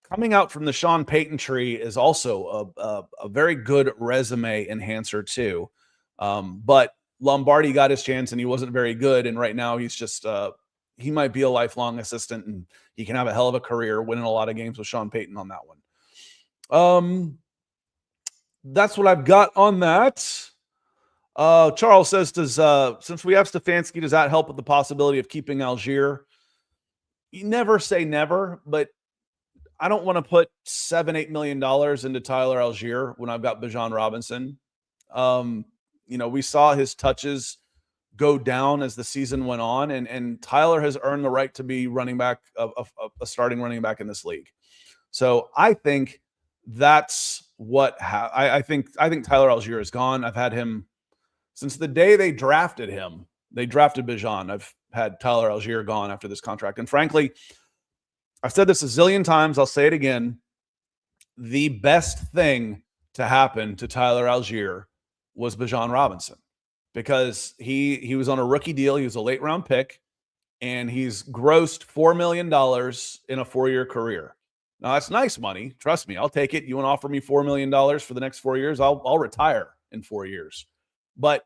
coming out from the Sean Payton tree is also a very good resume enhancer too. But Lombardi got his chance and he wasn't very good. And right now he's just, he might be a lifelong assistant and he can have a hell of a career winning a lot of games with Sean Payton on that one. That's what I've got on that. Charles says, since we have Stefanski, does that help with the possibility of keeping Algier? You never say never, but I don't want to put $7-8 million into Tyler Algier when I've got Bijan Robinson. We saw his touches go down as the season went on, and Tyler has earned the right to be running back, a starting running back in this league. So I think that's what I think Tyler Algier is gone. I've had him since the day they drafted him. They drafted Bijan. I've had Tyler Algier gone after this contract. And frankly, I've said this a zillion times. I'll say it again. The best thing to happen to Tyler Algier was Bijan Robinson, because he was on a rookie deal. He was a late round pick, and he's grossed $4 million in a 4-year career. Now, that's nice money. Trust me, I'll take it. You want to offer me $4 million for the next 4 years? I'll retire in 4 years. But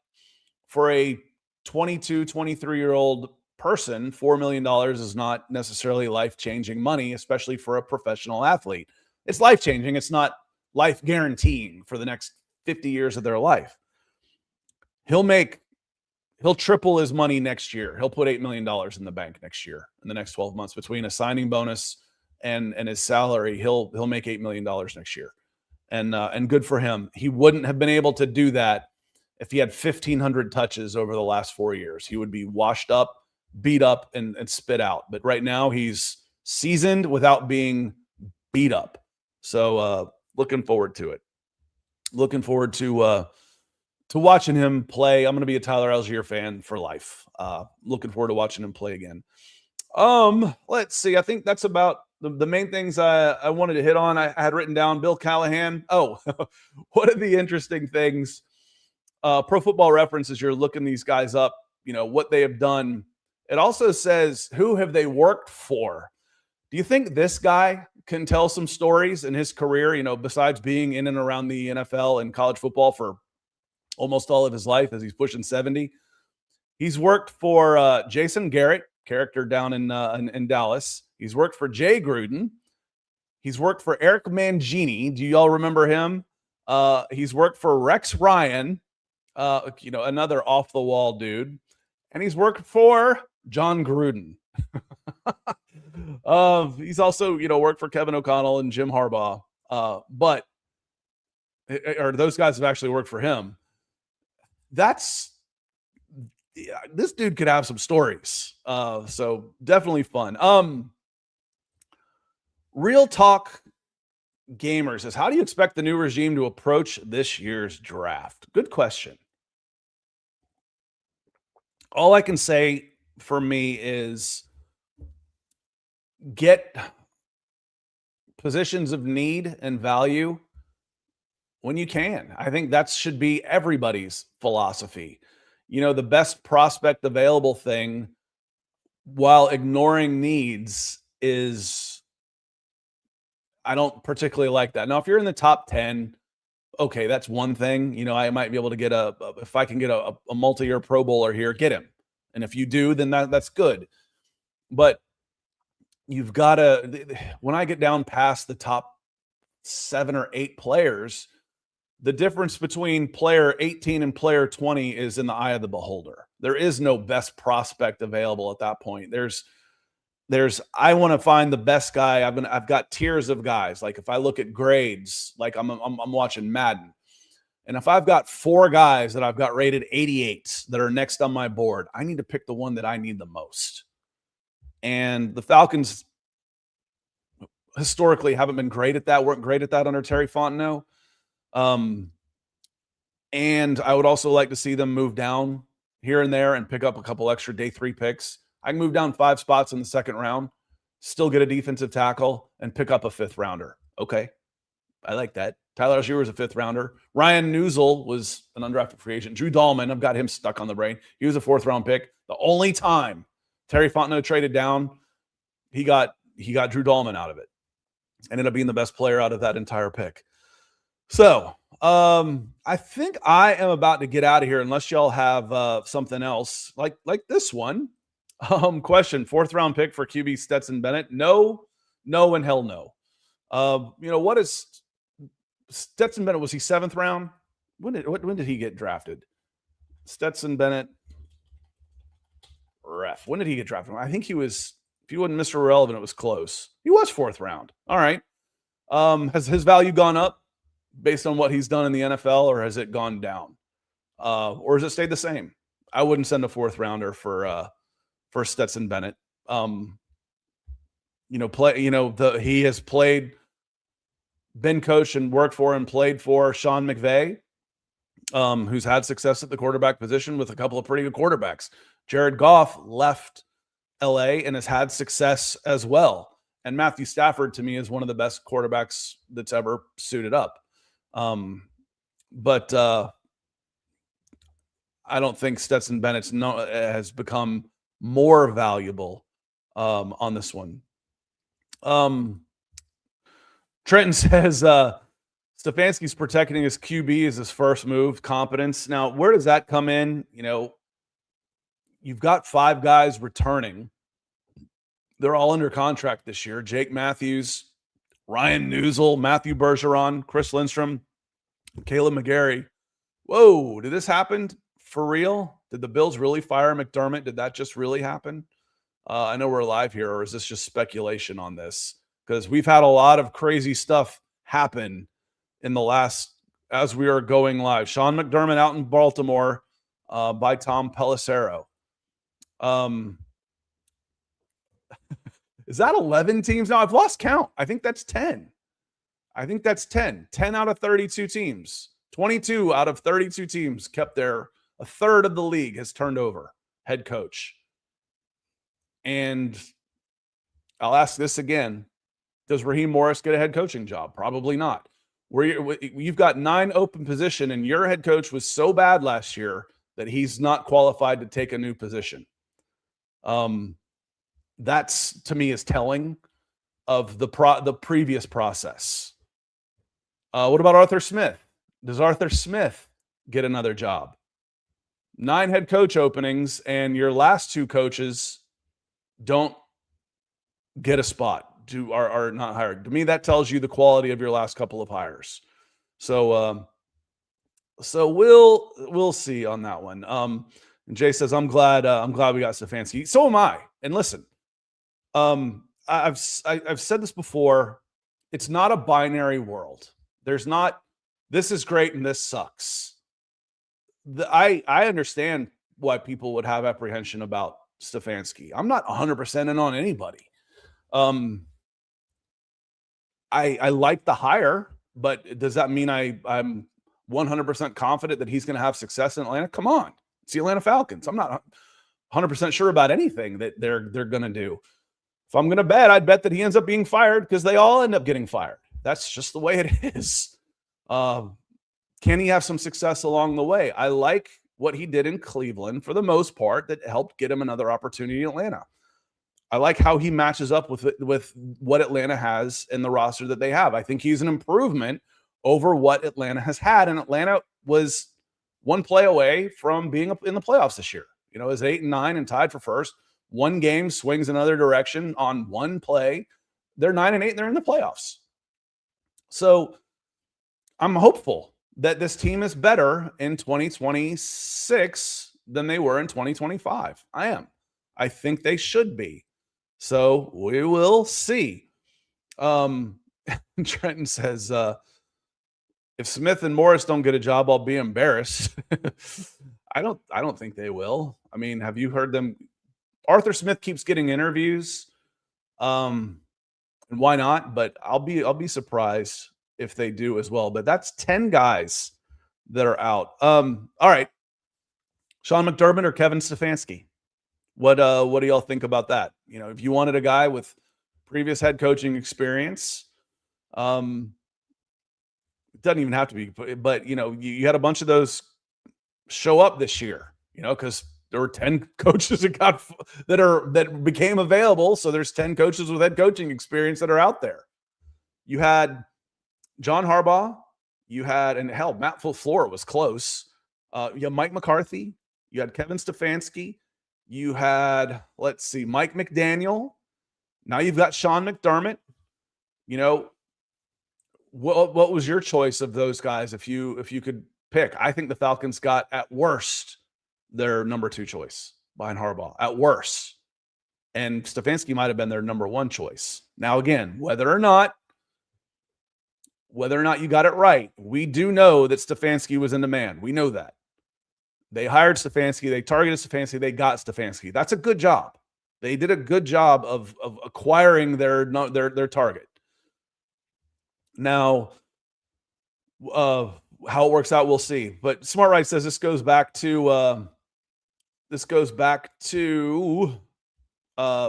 for a 22, 23-year-old person, $4 million is not necessarily life-changing money, especially for a professional athlete. It's life-changing. It's not life guaranteeing for the next 50 years of their life. He'll triple his money next year. He'll put $8 million in the bank next year, in the next 12 months, between a signing bonus and his salary. He'll make $8 million next year. And good for him. He wouldn't have been able to do that if he had 1,500 touches over the last 4 years. He would be washed up, beat up, and spit out. But right now he's seasoned without being beat up. So looking forward to it. Looking forward to watching him play. I'm going to be a Tyler Algier fan for life. Looking forward to watching him play again. Let's see. I think that's about the main things I wanted to hit on. I had written down Bill Callahan. Oh, one of the interesting things, Pro Football Reference, as you're looking these guys up, what they have done, it also says, who have they worked for? Do you think this guy can tell some stories in his career, besides being in and around the NFL and college football for almost all of his life, as he's pushing 70? He's worked for Jason Garrett, character down in Dallas. He's worked for Jay Gruden. He's worked for Eric Mangini. Do y'all remember him? He's worked for Rex Ryan, another off-the-wall dude. And he's worked for John Gruden. He's also, worked for Kevin O'Connell and Jim Harbaugh. But those guys have actually worked for him. This dude could have some stories. So definitely fun. Real Talk Gamer says, how do you expect the new regime to approach this year's draft? Good question. All I can say for me is get positions of need and value when you can. I think that should be everybody's philosophy. The best prospect available thing, while ignoring needs, is, I don't particularly like that. Now, if you're in the top 10, okay, that's one thing. I might be able to get if I can get a multi-year Pro Bowler here, get him. And if you do, then that's good. But you've got to, when I get down past the top 7 or 8 players, the difference between player 18 and player 20 is in the eye of the beholder. There is no best prospect available at that point. I want to find the best guy. I've got tiers of guys. Like if I look at grades, like I'm watching Madden, and if I've got 4 guys that I've got rated 88 that are next on my board, I need to pick the one that I need the most. And the Falcons historically haven't been great at that. Weren't great at that under Terry Fontenot. And I would also like to see them move down here and there and pick up a couple extra day 3 picks. I can move down 5 spots in the second round, still get a defensive tackle, and pick up a 5th rounder. Okay. I like that. Tyler Algier was a 5th rounder. Ryan Newsel was an undrafted free agent. Drew Dahlman, I've got him stuck on the brain. He was a 4th round pick. The only time Terry Fontenot traded down, he got Drew Dahlman out of it. Ended up being the best player out of that entire pick. So I think I am about to get out of here unless y'all have something else like this one. Question: 4th round pick for QB Stetson Bennett? No, and hell no. What is Stetson Bennett? Was he 7th round? When did he get drafted? Stetson Bennett. When did he get drafted? I think he was If he wasn't Mr. Irrelevant, it was close. He was 4th round. All right. Has his value gone up based on what he's done in the NFL, or has it gone down? Or has it stayed the same? I wouldn't send a 4th rounder for Stetson Bennett. He has been coached and worked for and played for Sean McVay, who's had success at the quarterback position with a couple of pretty good quarterbacks. Jared Goff left LA and has had success as well. And Matthew Stafford, to me, is one of the best quarterbacks that's ever suited up. But I don't think Stetson Bennett has become more valuable on this one. Trenton says Stefanski's protecting his QB as his first move, competence. Now, where does that come in? You've got 5 guys returning. They're all under contract this year. Jake Matthews, Ryan Newsel, Matthew Bergeron, Chris Lindstrom, Caleb McGarry. Whoa, did this happen for real? Did the Bills really fire McDermott? Did that just really happen? I know we're live here, or is this just speculation on this? Because we've had a lot of crazy stuff happen in the last, as we are going live. Sean McDermott out in Baltimore by Tom Pelissero. Is that 11 teams now? I've lost count. I think that's 10. 10 out of 32 teams. 22 out of 32 teams kept their, a third of the league has turned over head coach. And I'll ask this again. Does Raheem Morris get a head coaching job? Probably not. You've got 9 open position, and your head coach was so bad last year that he's not qualified to take a new position. That's, to me, is telling of the previous process. What about Arthur Smith? Does Arthur Smith get another job? 9 head coach openings, and your last 2 coaches don't get a spot, are not hired. To me, that tells you the quality of your last couple of hires. So we'll see on that one. And Jay says, I'm glad we got Stefanski. So am I. And listen, I've said this before. It's not a binary world. There's not, this is great and this sucks. I understand why people would have apprehension about Stefanski. I'm not 100% in on anybody. I like the hire, but does that mean I'm 100% confident that he's going to have success in Atlanta? Come on. It's the Atlanta Falcons. I'm not 100% sure about anything that they're going to do. If I'm going to bet, I'd bet that he ends up being fired because they all end up getting fired. That's just the way it is. Can he have some success along the way? I like what he did in Cleveland for the most part that helped get him another opportunity in Atlanta. I like how he matches up with what Atlanta has in the roster that they have. I think he's an improvement over what Atlanta has had. And Atlanta was one play away from being in the playoffs this year. It was 8-9 and tied for first. One game swings another direction on one play. They're 9-8 and they're in the playoffs. So I'm hopeful that this team is better in 2026 than they were in 2025. I am. I think they should be. So we will see. Trenton says, if Smith and Morris don't get a job, I'll be embarrassed. I don't think they will. I mean, have you heard them? Arthur Smith keeps getting interviews. And why not? But I'll be surprised if they do as well. But that's 10 guys that are out. All right. Sean McDermott or Kevin Stefanski? What do y'all think about that? If you wanted a guy with previous head coaching experience, it doesn't even have to be, but you had a bunch of those show up this year, because there were 10 coaches that became available. So there's 10 coaches with head coaching experience that are out there. You had John Harbaugh, and hell, Matt LaFleur was close. You had Mike McCarthy, you had Kevin Stefanski, you had, Mike McDaniel. Now you've got Sean McDermott. What was your choice of those guys if you could pick? I think the Falcons got, at worst, their number 2 choice behind Harbaugh. At worst. and Stefanski might have been their number one choice. Now, again, whether or not you got it right, we do know that Stefanski was in demand. We know that. They hired Stefanski. They targeted Stefanski. They got Stefanski. That's a good job. They did a good job of acquiring their target. Now, how it works out, we'll see. But Smart Right says this goes back to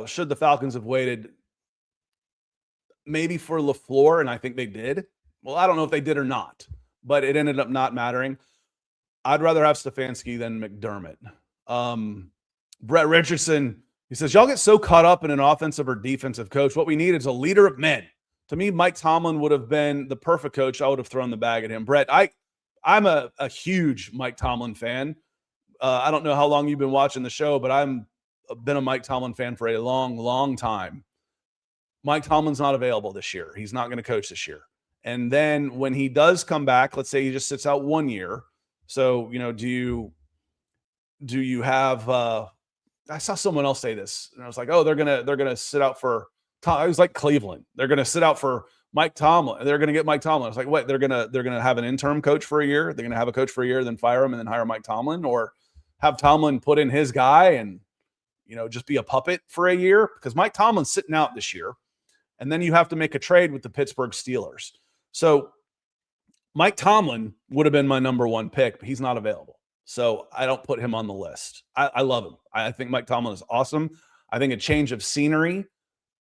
should the Falcons have waited maybe for LaFleur, and I think they did. Well, I don't know if they did or not, but it ended up not mattering. I'd rather have Stefanski than McDermott. Brett Richardson, he says, y'all get so caught up in an offensive or defensive coach. What we need is a leader of men. To me, Mike Tomlin would have been the perfect coach. I would have thrown the bag at him. Brett, I'm a huge Mike Tomlin fan. I don't know how long you've been watching the show, but I've been a Mike Tomlin fan for a long, long time. Mike Tomlin's not available this year. He's not going to coach this year. And then when he does come back, let's say he just sits out 1 year. So, do you have I saw someone else say this, and I was like, oh, they're gonna sit out for Tom. I was like Cleveland. They're gonna sit out for Mike Tomlin. They're gonna get Mike Tomlin. I was like, what? They're gonna have an interim coach for a year. They're gonna have a coach for a year, then fire him, and then hire Mike Tomlin, or have Tomlin put in his guy and just be a puppet for a year, because Mike Tomlin's sitting out this year, and then you have to make a trade with the Pittsburgh Steelers. So Mike Tomlin would have been my number one pick, but he's not available. So I don't put him on the list. I love him. I think Mike Tomlin is awesome. I think a change of scenery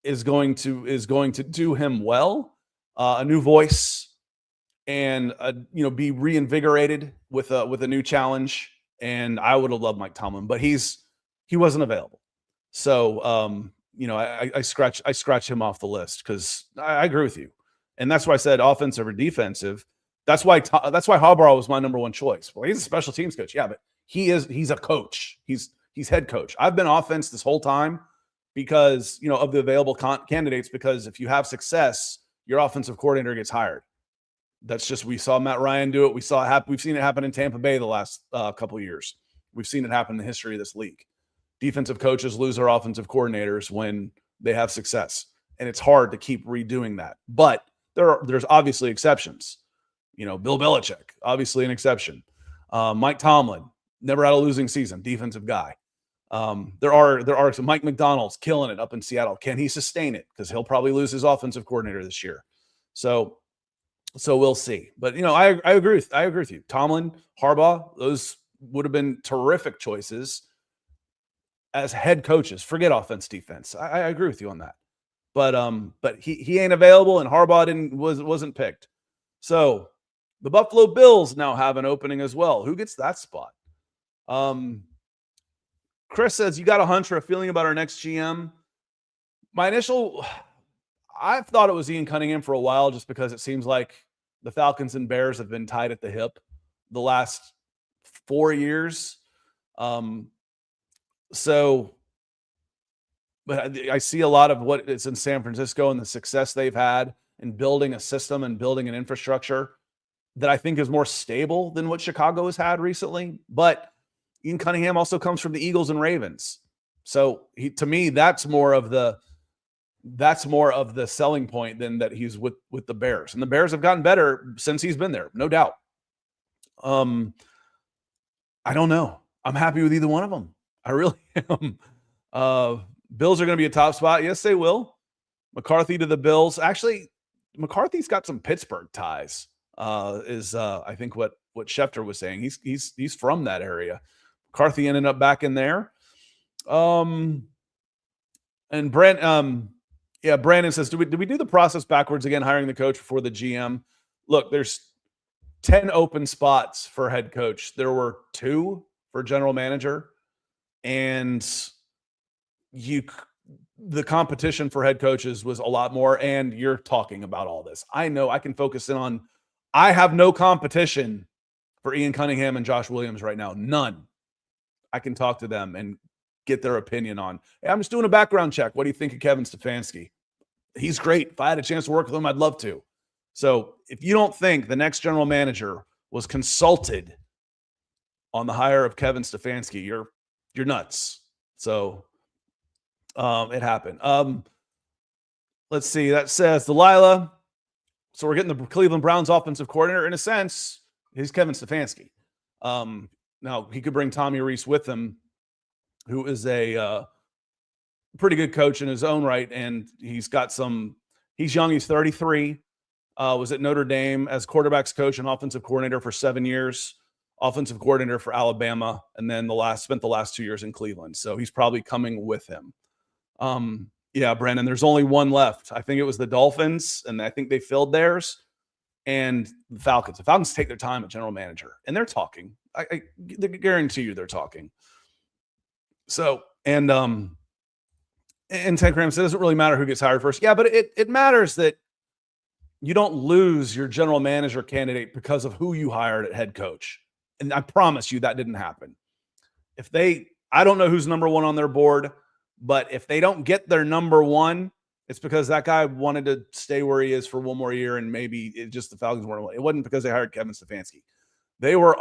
is going to do him well. A new voice, and be reinvigorated with a new challenge. And I would have loved Mike Tomlin, but he wasn't available. So I scratch him off the list, because I agree with you. And that's why I said offensive or defensive. That's why Harbaugh was my number one choice. Well, he's a special teams coach. Yeah, but he's a coach. He's head coach. I've been offense this whole time because, of the available candidates, because if you have success, your offensive coordinator gets hired. That's just, we saw Matt Ryan do it. We saw it happen. We've seen it happen in Tampa Bay the last couple of years. We've seen it happen in the history of this league. Defensive coaches lose their offensive coordinators when they have success, and it's hard to keep redoing that. But there's obviously exceptions. Bill Belichick, obviously an exception. Mike Tomlin, never had a losing season, defensive guy. There are some. Mike McDonald's killing it up in Seattle. Can he sustain it? Because he'll probably lose his offensive coordinator this year. So we'll see. But I agree with you. Tomlin, Harbaugh, those would have been terrific choices as head coaches. Forget offense, defense. I agree with you on that. But he ain't available, and Harbaugh wasn't picked. So the Buffalo Bills now have an opening as well. Who gets that spot? Chris says, you got a hunch or a feeling about our next GM? I've thought it was Ian Cunningham for a while, just because it seems like the Falcons and Bears have been tied at the hip the last 4 years. But I see a lot of what is in San Francisco and the success they've had in building a system and building an infrastructure that I think is more stable than what Chicago has had recently. But Ian Cunningham also comes from the Eagles and Ravens. So to me, that's more of the selling point than that he's with the Bears. And the Bears have gotten better since he's been there, no doubt. I don't know. I'm happy with either one of them. I really am. Bills are going to be a top spot. Yes, they will. McCarthy to the Bills. Actually, McCarthy's got some Pittsburgh ties. I think what Schefter was saying. He's from that area. McCarthy ended up back in there. And Brandon says, do we do the process backwards again, hiring the coach before the GM? Look, there's 10 open spots for head coach. There were 2 for general manager, and the competition for head coaches was a lot more. And you're talking about all this. I know I can focus in on, I have no competition for Ian Cunningham and Josh Williams right now. None. I can talk to them and get their opinion on, hey, I'm just doing a background check. What do you think of Kevin Stefanski? He's great. If I had a chance to work with him, I'd love to. So if you don't think the next general manager was consulted on the hire of Kevin Stefanski, you're nuts. So It happened. Let's see. That says Delilah. So we're getting the Cleveland Browns offensive coordinator. In a sense, he's Kevin Stefanski. Now he could bring Tommy Reese with him, who is a pretty good coach in his own right, and he's young. He's 33. Was at Notre Dame as quarterbacks coach and offensive coordinator for 7 years. Offensive coordinator for Alabama, and then spent the last 2 years in Cleveland. So he's probably coming with him. Yeah, Brandon, there's only one left. I think it was the Dolphins, and I think they filled theirs, and the Falcons. The Falcons take their time at general manager, and they're talking. I guarantee you they're talking. So, and Ted Cram said, it doesn't really matter who gets hired first. Yeah, but it matters that you don't lose your general manager candidate because of who you hired at head coach. And I promise you that didn't happen. I don't know who's number one on their board, but if they don't get their number one, it's because that guy wanted to stay where he is for one more year, and maybe the Falcons weren't. It wasn't because they hired Kevin Stefanski. They were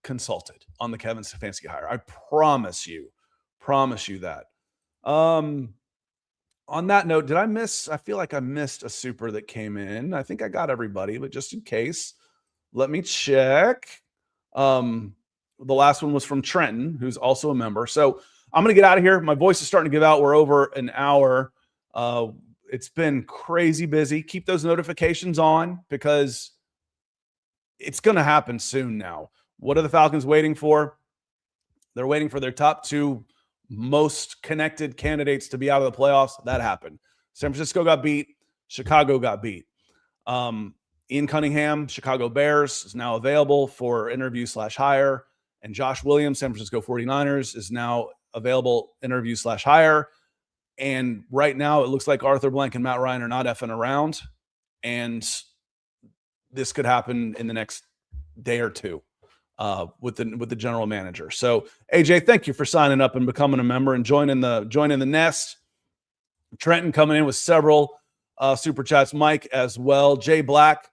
consulted on the Kevin Stefanski hire. I promise you that. On that note, I feel like I missed a super that came in. I think I got everybody, but just in case, let me check. The last one was from Trenton, who's also a member. So I'm going to get out of here. My voice is starting to give out. We're over an hour. It's been crazy busy. Keep those notifications on because it's going to happen soon now. What are the Falcons waiting for? They're waiting for their top two most connected candidates to be out of the playoffs. That happened. San Francisco got beat. Chicago got beat. Ian Cunningham, Chicago Bears, is now available for interview/hire. And Josh Williams, San Francisco 49ers, is now available interview/hire. And right now it looks like Arthur Blank and Matt Ryan are not effing around. And this could happen in the next day or two with the general manager. So AJ, thank you for signing up and becoming a member and joining the nest. Trenton coming in with several super chats. Mike as well. Jay Black,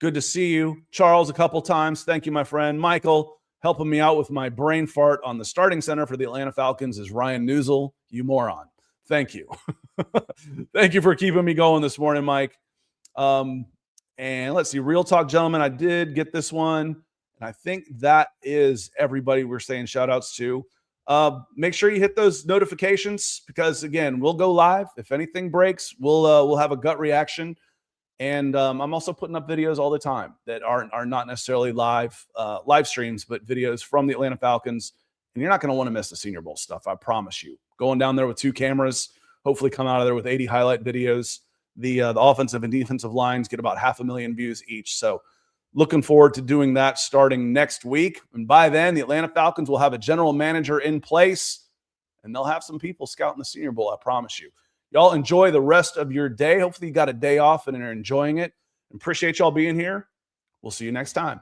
good to see you. Charles a couple times. Thank you, my friend. Michael, helping me out with my brain fart on the starting center for the Atlanta Falcons is Ryan Newsel. You moron. Thank you. Thank you for keeping me going this morning, Mike. And let's see. Real talk, gentlemen. I did get this one. And I think that is everybody we're saying shout outs to. Make sure you hit those notifications because, again, we'll go live. If anything breaks, we'll have a gut reaction. And I'm also putting up videos all the time that are not necessarily live streams, but videos from the Atlanta Falcons. And you're not going to want to miss the Senior Bowl stuff. I promise you. Going down there with 2 cameras, hopefully come out of there with 80 highlight videos. The offensive and defensive lines get about 500,000 views each. So looking forward to doing that starting next week. And by then, the Atlanta Falcons will have a general manager in place, and they'll have some people scouting the Senior Bowl, I promise you. Y'all enjoy the rest of your day. Hopefully you got a day off and are enjoying it. Appreciate y'all being here. We'll see you next time.